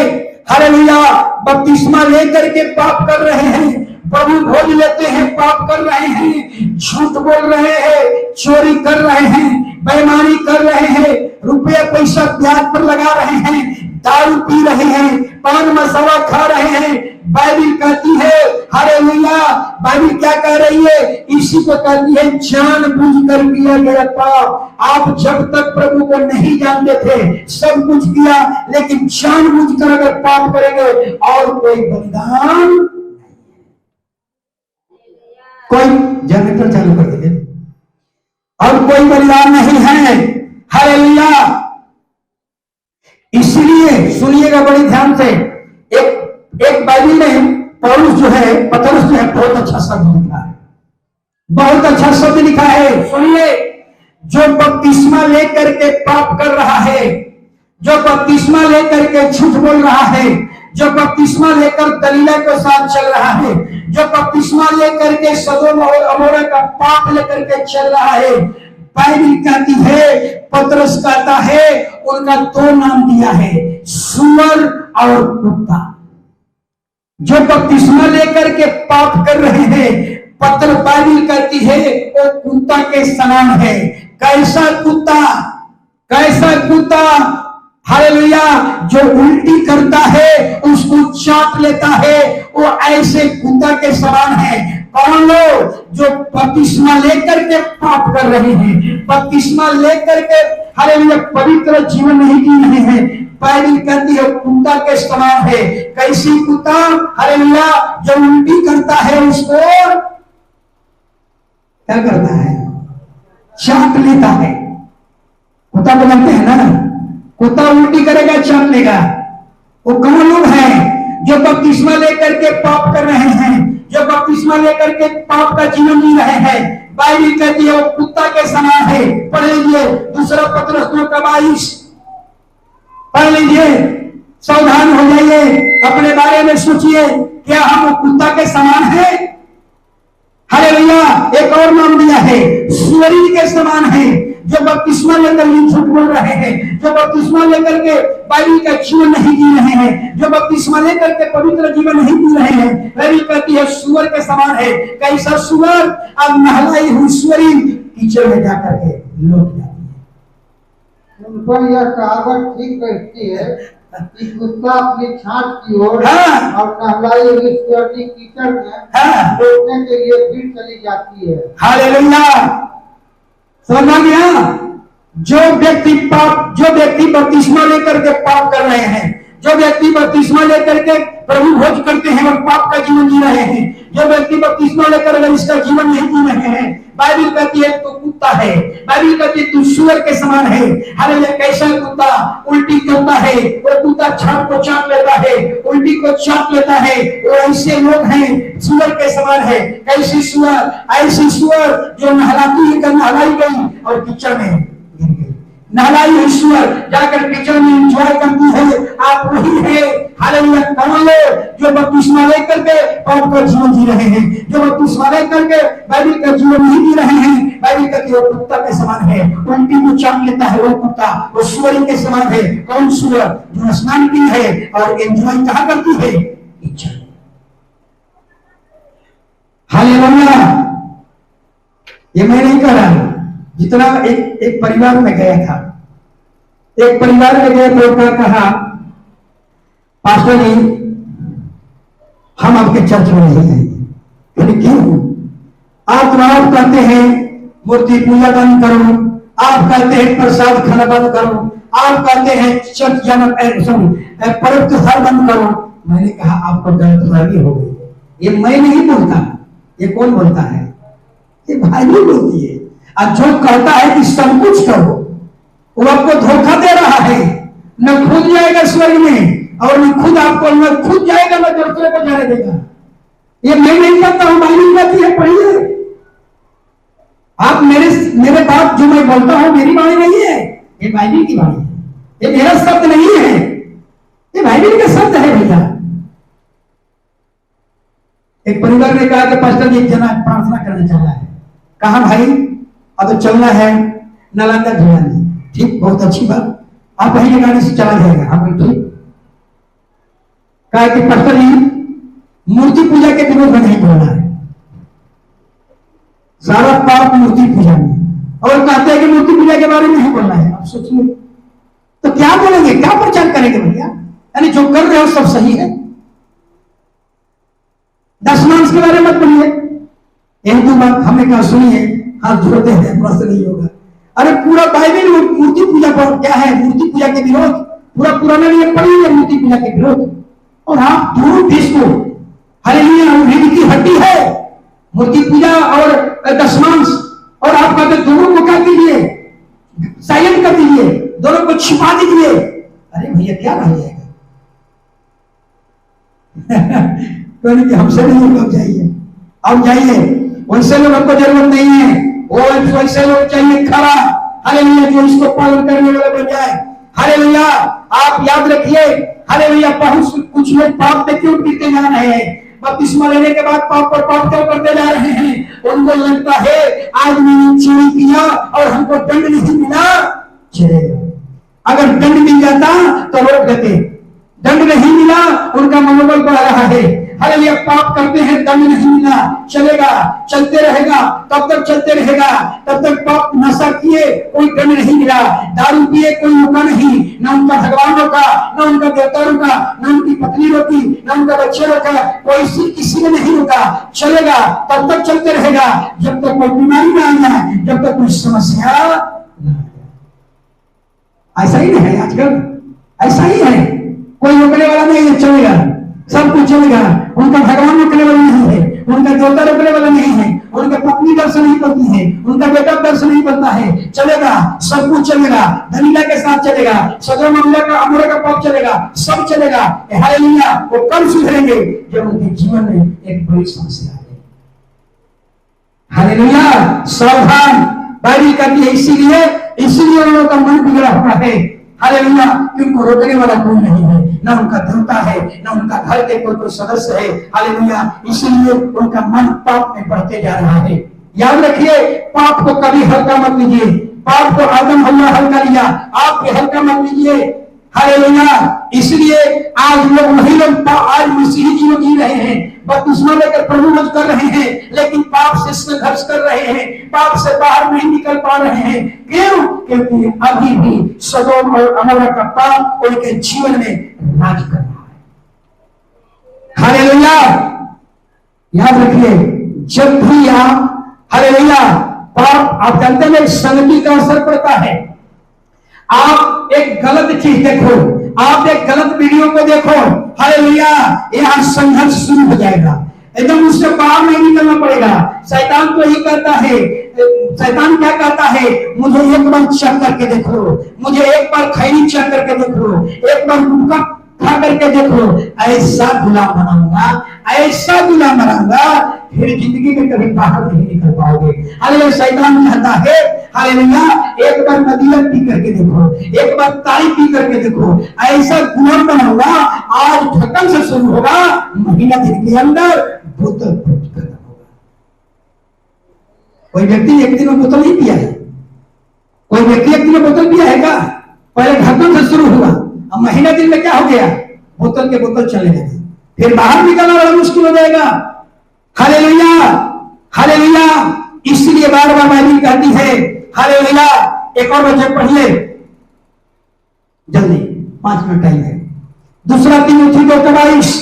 हालेलुया, बपतिस्मा लेकर के पाप कर रहे हैं, प्रभु भोज लेते हैं पाप कर रहे हैं, झूठ बोल रहे हैं, चोरी कर रहे हैं, बेईमानी कर रहे हैं, रुपया पैसा ब्याज पर लगा रहे हैं, दारू पी रहे हैं, पान मसाला खा रहे हैं। बाइबल कहती है, हालेलुया, बाइबल क्या कह रही है? इसी को कहती है जानबूझकर किया गया पाप। आप जब तक प्रभु को नहीं जानते थे सब कुछ किया, लेकिन जानबूझकर अगर पाप करेंगे और कोई बलिदान, कोई जनरेटर चालू कर दीजिए, और कोई बलिदान नहीं है। हालेलुया। इसलिए सुनिएगा बड़ी ध्यान से, एक बाइबल में पौलुस जो है, पतरस जो है, बहुत अच्छा शब्द लिखा है, बहुत अच्छा शब्द लिखा है। सुनिए, जो बपतिस्मा लेकर के पाप कर रहा है, जो बपतिस्मा लेकर के झूठ बोल रहा है, जो बपतिस्मा लेकर दलीला के साथ चल रहा है, जो बपतिस्मा लेकर के सदोम और अमोरा का पाप लेकर के चल रहा है, बाइबल कहती है, पतरस कहता है, उनका दो नाम दिया है, सुअर और कुत्ता। जो बपतिस्मा लेकर के पाप कर रहे हैं, पत्र बाइबल कहती है वो कुत्ता के समान है। कैसा कुत्ता? कैसा कुत्ता? हालेलुया। जो उल्टी करता है उसको चाट लेता है, वो ऐसे कुत्ता के समान है। कौन लोग? जो बपतिस्मा लेकर के पाप कर रहे हैं, बपतिस्मा लेकर के हालेलुया पवित्र जीवन नहीं जी रहे हैं, बाइबल कहती है कुत्ता के समान है। कैसी कुत्ता? हालेलुया, जो उल्टी करता है उसको क्या करता है? चाट लेता है। कुत्ता को जानते हैं ना, कुत्ता उल्टी करेगा, चाट लेगा। वो कौन लोग हैं? जो बपतिस्मा लेकर के पाप कर रहे हैं, जो बपतिस्मा लेकर के पाप का जीवन जी रहे हैं, बाइबल कहती है वो कुत्ता के समान है। पढ़ लीजिए दूसरा पत्रस 2:22, पढ़ लीजिए, सावधान हो जाइए, अपने बारे में सोचिए, क्या हम कुत्ता के समान है? हालेलुया। एक और नाम दिया है, सुअरी के समान है। जो बपतिस्मा लेकर झूठ बोल रहे हैं, जो बपतिस्मा लेकर के बाइबल का जीवन नहीं जी रहे हैं, जो बपतिस्मा लेकर के पवित्र जीवन नहीं जी रहे हैं, बाइबल कहती है सुअर के समान है। कैसा सुअर? अब नहलाई हुई सुअरी कीचड़ में जाकर के लौट जाती है। उन पर यह कहावत ठीक बैठती है कि कुत्ता अपनी छांट की ओर हाँ, और नहलाई हुई सुअरनी कीचड़ में हाँ, लौटने के लिए फिर चली जाती है। हालेलुया। समझ गया? जो व्यक्ति बपतिस्मा लेकर के पाप कर रहे हैं, जो व्यक्ति बपतिस्मा लेकर के प्रभु भोज करते हैं और पाप का जीवन जी रहे हैं, जो व्यक्ति बपतिस्मा लेकर अगर इसका जीवन नहीं जी रहे हैं, बाइबल कहती है तो कुत्ता है। बाइबल कहती है तू सुअर के समान है। हालेलुया। कैसा कुत्ता? उल्टी करता है, वो कुत्ता छाट को चाट लेता है, उल्टी को चाट लेता है। वो ऐसे लोग हैं, सुअर के समान है। कैसी सुअर? ऐसी सुअर जो नहलाती है, नहलाई गई और कीचड़ में गिर गई। नहलाई ईश्वर जाकर किचन में एंजॉय करती है, आप वही है। हालेलुया। कौन लोग जो बपतिस्मा लेकर के पाप का जीवन जी रहे हैं, जो बपतिस्मा लेकर के बाइबल का जीवन नहीं जी रहे हैं। बाइबल का वो कुत्ता के समान है, उल्टी को चाट लेता है वो कुत्ता, वो सुअर के समान है। कौन सुअर? जो स्नान की है और एंजॉय कहाँ करती है? इच्छा। हालेलुया। ये मैं नहीं कह रहा, जितना एक परिवार में गया था, एक परिवार में गया तो क्या कहा, पास्टर जी हम आपके चर्च में नहीं आएंगे। कहते क्यों? आप कहते हैं मूर्ति पूजा बंद करो, आप कहते हैं प्रसाद खाना बंद करो, आप कहते हैं चर्च जाना पर्व त्योहार बंद करो। मैंने कहा आपको गलतफहमी हो गई। ये मैं नहीं बोलता, ये कौन बोलता है? ये बाइबल बोलती है। और जो कहता है कि सब कुछ करो, वो आपको धोखा दे रहा है। न खुद जाएगा स्वर्ग में, और न खुद आपको न खुद जाएगा, न दूसरे को जाने देगा। ये मैं नहीं करता हूं, बाइबल कहती है, पढ़िए। आप मेरे बात जो मैं बोलता हूं मेरी वाणी नहीं है, ये बाइबल की वाणी है। ये मेरा शब्द नहीं है, ये बाइबल का शब्द है भैया। एक परिवार ने कहा कि पास्टर जी एक जना प्रार्थना करने चला है। कहा भाई? अब तो चलना है नालंदा जिला में। ठीक, बहुत अच्छी बात, आप वही गाड़ी से चला जाएगा। हम ठीक। कहा कि पास्टर जी मूर्ति पूजा के विरोध में नहीं बोलना है, सारा पाप मूर्ति पूजा में, और कहते हैं कि मूर्ति पूजा के बारे में नहीं बोलना है। आप सोचिए तो क्या बोलेंगे, क्या प्रचार करेंगे भैया? यानी जो कर रहे हो सब सही है, दशमांश के बारे में मत बोलिए। एक दो बात हमने कहा सुनिए, हाथ जोड़ते हैं, पूरा से नहीं होगा। अरे पूरा बाइबल मूर्ति पूजा पर क्या है? मूर्ति पूजा के विरोध, पूरा पुराना नियम पढ़िए मूर्ति पूजा के विरोध। और आप दोनों देश को, हालेलुया, रीढ़ की हड्डी है मूर्ति पूजा और दशमांश, और आप कहते दोनों को क्या कीजिए? साइलेंट कर दीजिए, दोनों को छिपा दीजिए। अरे भैया क्या रह जाएगा? कि हमसे नहीं लोग जाइए, अब जाइए, वैसे लोगों को जरूरत नहीं है, वो वैसे लोग चाहिए खड़ा, हालेलुया, जो इसको पालन करने वाले बन जाए। हालेलुया। आप याद रखिए, हालेलुया, बहुत कुछ लोग पाप में क्यों पीते जा रहे हैं? बपतिस्मा लेने के बाद पाप पर पाप क्यों करते जा रहे हैं? उनको लगता है आज मैंने चोरी किया और हमको दंड नहीं मिला, चलेगा। अगर दंड मिल जाता तो रोक देते, दंड नहीं मिला, उनका मनोबल बढ़ रहा है। हालेलुया। पाप करते हैं, दंड नहीं मिला, चलेगा, चलते रहेगा, तब तक चलते रहेगा, तब तक पाप। नशा किए, कोई दंड नहीं मिला, दारू पिए, कोई रोका नहीं, न उनका भगवान रोका, न उनका देवता रोका, न उनकी पत्नी रोकी, न उनका बच्चे रोका, कोई किसी ने नहीं रोका, चलेगा, तब तक चलते रहेगा, जब तक कोई बीमारी ना आ जाए, जब तक कोई समस्या ना आ जाए। ऐसा ही नहीं है आजकल, ऐसा ही है। कोई रोकने वाला नहीं है, चलेगा, सब कुछ चलेगा। उनका भगवान रोकने वाला नहीं है, उनका देवता रोकने वाला नहीं है, उनका पत्नी दर्शन नहीं करती है, उनका बेटा दर्शन नहीं करता है, चलेगा, सब कुछ चलेगा, दलीला के साथ चलेगा, सदर मामला का अमूर्य का पाप चलेगा, सब चलेगा। हालेलुया। वो कब सुधरेंगे? जब उनके जीवन में एक बड़ी समस्या आए। हालेलुया। सावधान, बाइबल कहती है, इसीलिए उन लोगों का मन बिगड़ा हुआ है। हालेलुया। उनको रोकने वाला कोई नहीं है, ना उनका देवता है, ना उनका घर के कोई सदस्य है। हालेलुया। इसलिए उनका मन पाप में बढ़ते जा रहा है। याद रखिए, पाप को कभी हल्का मत लीजिए। पाप को आदम हव्वा हल्का लिया, आप भी हल्का मत लीजिए। हालेलुया। इसलिए आज लोग वही लोग आज मसीही जीवन जी रहे हैं, बपतिस्मा लेकर प्रभु मत कर रहे हैं, लेकिन पाप से संघर्ष कर रहे हैं, पाप से बाहर नहीं निकल पा रहे हैं। क्यों? क्योंकि अभी भी सदोम और अमोरा का पाप उनके जीवन में राज कर रहा है। हालेलुया। याद रखिए, जब भी आप हालेलुया पाप, आप जानते हैं संगति का असर पड़ता है। आप एक गलत चीज देखो, आप एक गलत वीडियो को देखो, हालेलुया, यहाँ संघर्ष शुरू हो जाएगा, एकदम उससे बाहर नहीं निकलना पड़ेगा। शैतान तो यही कहता है, शैतान क्या कहता है? मुझे एक बार चेक करके देखो, मुझे एक बार खैनी चेक करके देखो, एक बार गुटखा खा करके देखो, ऐसा गुलाम बनाऊंगा, ऐसा गुलाम बनाऊंगा, फिर जिंदगी में कभी बाहर नहीं निकल पाओगे। हालेलुया। शैतान चाहता है, हालेलुया, एक बार नदिया पी करके देखो, एक बार तारी पी करके देखो, ऐसा गुलाम बनाऊंगा, आज ढक्कन से शुरू होगा, महीना दिन के अंदर बोतल खत्म होगा। कोई व्यक्ति एक दिन में बोतल नहीं पिया है? कोई व्यक्ति एक दिन में बोतल पिया है क्या? पहले ढक्कन से शुरू हुआ, अब महीना दिन में क्या हो गया? बोतल के बोतल चलने लगे, फिर बाहर निकलना बड़ा मुश्किल हो जाएगा। Hallelujah, hallelujah. इसलिए बार बार बाइबल कहती है, हालेलुया। एक और वचन पढ़िए जल्दी, 5 मिनट टाइम है। दूसरा तीमुथी 2:22,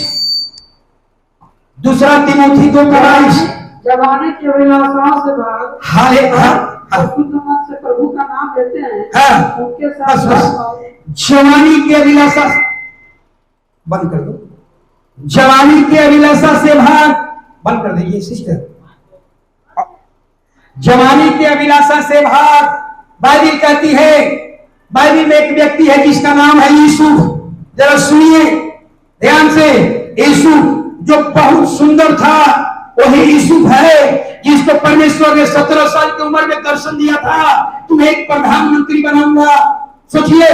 दूसरा तीमुथी 2:22। जवानी की अभिलाषाओं से भाग, हालेलुया। शुद्ध मन से प्रभु का नाम लेते हैं, हाँ, उनके बस साथ बस। जवानी की अभिलाषा बंद कर दो, जवानी की अभिलाषा से भाग, बंद कर दीजिए सिस्टर। जवानी की अभिलाषा से भाग, बाइबल कहती है, बाइबल में एक व्यक्ति है जिसका नाम है यूसुफ। जरा सुनिए ध्यान से, यूसुफ जो बहुत सुंदर था, वही यूसुफ है जिसको परमेश्वर ने 17 साल की उम्र में दर्शन दिया था, तुम्हें एक प्रधानमंत्री बनाऊंगा। सोचिए,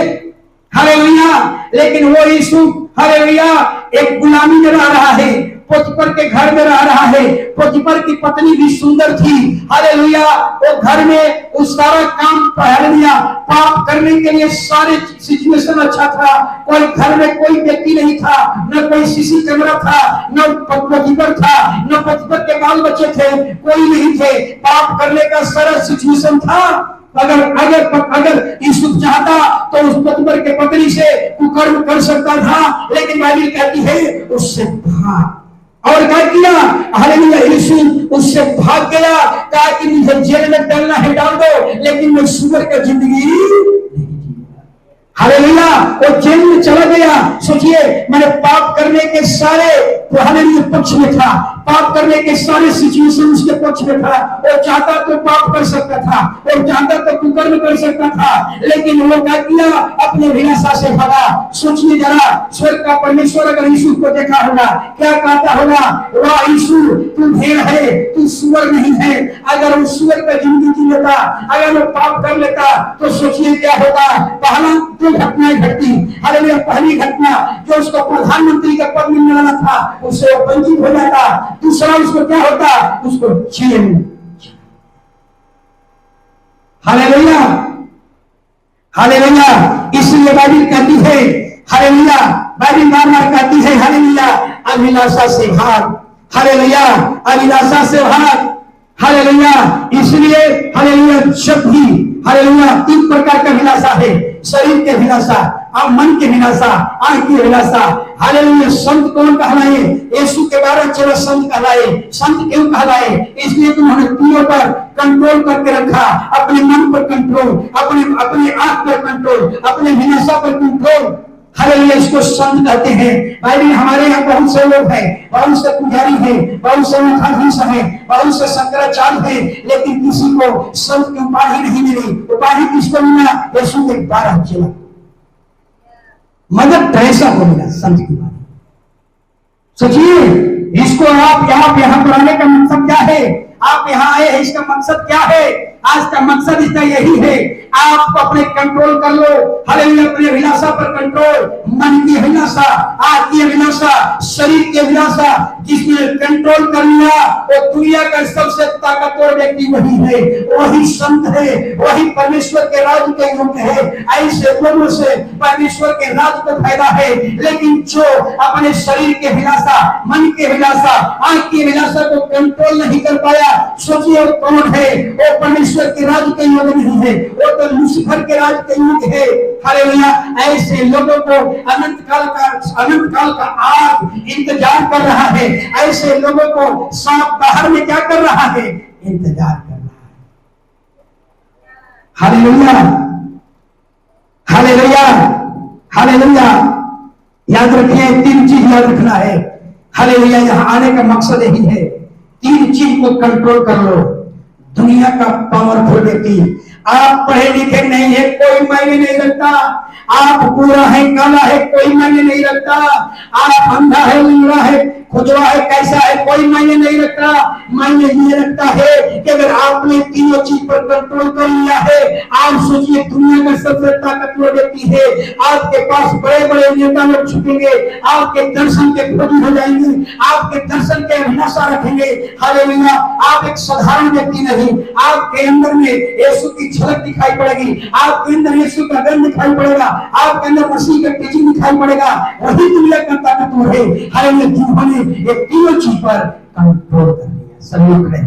हालेलुया। लेकिन वो यूसुफ, हालेलुया, एक गुलामी में रह रहा है, पोतीफर के घर में रह रहा है। पोतीफर की पत्नी भी सुंदर थी, हालेलुया। वो घर में उस सारा काम पहल लिया, पाप करने के लिए सारे सिचुएशन अच्छा था। कोई घर में कोई व्यक्ति नहीं था, न कोई सीसी कैमरा था, न पोतीफर था, न पोतीफर के बाल बच्चे थे, कोई नहीं थे। पाप करने का सारा सिचुएशन था। अगर यूसुफ चाहता तो उस पोतीफर के पत्नी से कुकर्म कर सकता था, लेकिन बाइबल कहती है उससे भाग। और क्या किया? हालेलुया, यूसुफ उससे भाग गया, कहा कि मुझे जेल में डालना है डाल दो, लेकिन मैं सुअर का जिंदगी नहीं जीऊंगा। हालेलुया, वो जेल में चला गया। सोचिए, मैंने पाप करने के सारे हालेलुया पक्ष में था, पाप करने के सारे सिचुएशन उसके पक्ष में था। वो चाहता तो पाप कर सकता था, वो चाहता तो कुकर्म कर सकता था, लेकिन वो क्या किया? अपने अभिलाषा से भागा। सोचिए जरा, स्वर्ग का परमेश्वर अगर यूसुफ को देखा होगा, क्या कहता होगा? वाह यूसुफ, तू भेड़ है, तू सुअर नहीं है। अगर वो सुअर का जिंदगी जी लेता, अगर वो पाप कर लेता, तो सोचिए क्या होता। पहला 2 घटनाएं घटती। हालेलुया, पहली घटना जो उसको प्रधानमंत्री का पद मिलने वाला था, उससे वंचित हो जाता। दूसरा उसको क्या होता? उसको जेल। Hallelujah, hallelujah. इसलिए बाइबल कहती है, हालेलुया, बाइबल बार-बार कहती है, हालेलुया, अभिलाषा से भाग। हालेलुया, अभिलाषा से भाग। हालेलुया। इसलिए हालेलुया, जब भी हालेलुया 3 प्रकार का अभिलाषा है, शरीर की अभिलाषा, मन की अभिलाषा, आंख की अभिलाषा। हालेलुया। संत कौन कहलाए? यीशु के 12 चेला संत कहलाए। संत क्यों कहलाए? इसलिए उन्होंने तीनों पर कंट्रोल करके रखा, अपने मन पर कंट्रोल, अपने आंख पर कंट्रोल, अपने अभिलाषा पर कंट्रोल। हालेलुया, इसको संत कहते हैं। बाइबल हमारे यहाँ बहुत से लोग हैं, बहुत से पुजारी हैं, बहुत से मठाधीश हैं, बहुत से शंकराचार्य हैं, लेकिन किसी को संत की उपाधि नहीं मिली। उपाधि किसको मिला? यीशु के 12 चेला, मदर टेरेसा को मिला संत की उपाधि। सोचिए, इसको आप यहाँ पर आने का मकसद क्या है? आप यहाँ आए हैं, इसका मकसद क्या है? आज का मकसद इसका यही है, आप अपने कंट्रोल कर लो। हालेलुया, अपने अभिलाषा पर कंट्रोल, मन की अभिलाषा, आंख की अभिलाषा, शरीर की अभिलाषा, जिसने कंट्रोल कर लिया, वो दुनिया का सबसे ताकतवर व्यक्ति वही है, वही संत है, वही परमेश्वर के राज के योग्य है। ऐसे लोगों से परमेश्वर के राज को फायदा है। लेकिन जो अपने शरीर की अभिलाषा, मन की अभिलाषा, आंख की अभिलाषा को कंट्रोल नहीं कर पाया, सोचिए वो कौन है? वो परमेश्वर के राज के योग्य नहीं है, वो तो लूसीफर के राज के योग्य है। हालेलुया। ऐसे लोगों को अनंत काल का आग इंतजार कर रहा है। ऐसे लोगों को सांप बाहर में क्या कर रहा है? इंतजार कर रहा है। Hallelujah, hallelujah, hallelujah. याद रखिए, 3 चीज याद रखना है। हालेलुया, यहाँ आने का मकसद यही है, 3 चीज को कंट्रोल कर लो। दुनिया का पावरफुल व्यक्ति, आप पढ़े लिखे नहीं है, कोई मायने नहीं रखता। आप पूरा है काला है कोई मायने नहीं रखता, आप अंधा है लंगड़ा है खुजवा है कैसा है कोई मायने नहीं रखता। मायने ये रखता है कि अगर आपने तीनों चीज पर कंट्रोल कर लिया है, आप सोचिए दुनिया का सबसे ताकतवर व्यक्ति है, आपके पास बड़े बड़े नेता लोग छुपेंगे, आपके दर्शन के खोजी हो जाएंगे, आपके दर्शन के अभिलाषा रखेंगे। हालेलुया। आप एक साधारण व्यक्ति नहीं, आपके अंदर में यीशु की झलक दिखाई पड़ेगी, आपके अंदर यीशु का गंध दिखाई पड़ेगा, आपके अंदर मसीह का टीचिंग दिखाई पड़ेगा। वही दुनिया का ताकतवर है। हालेलुया। जिन्होंने ये तीनों चीज पर कंट्रोल कर लिया। सभी खड़े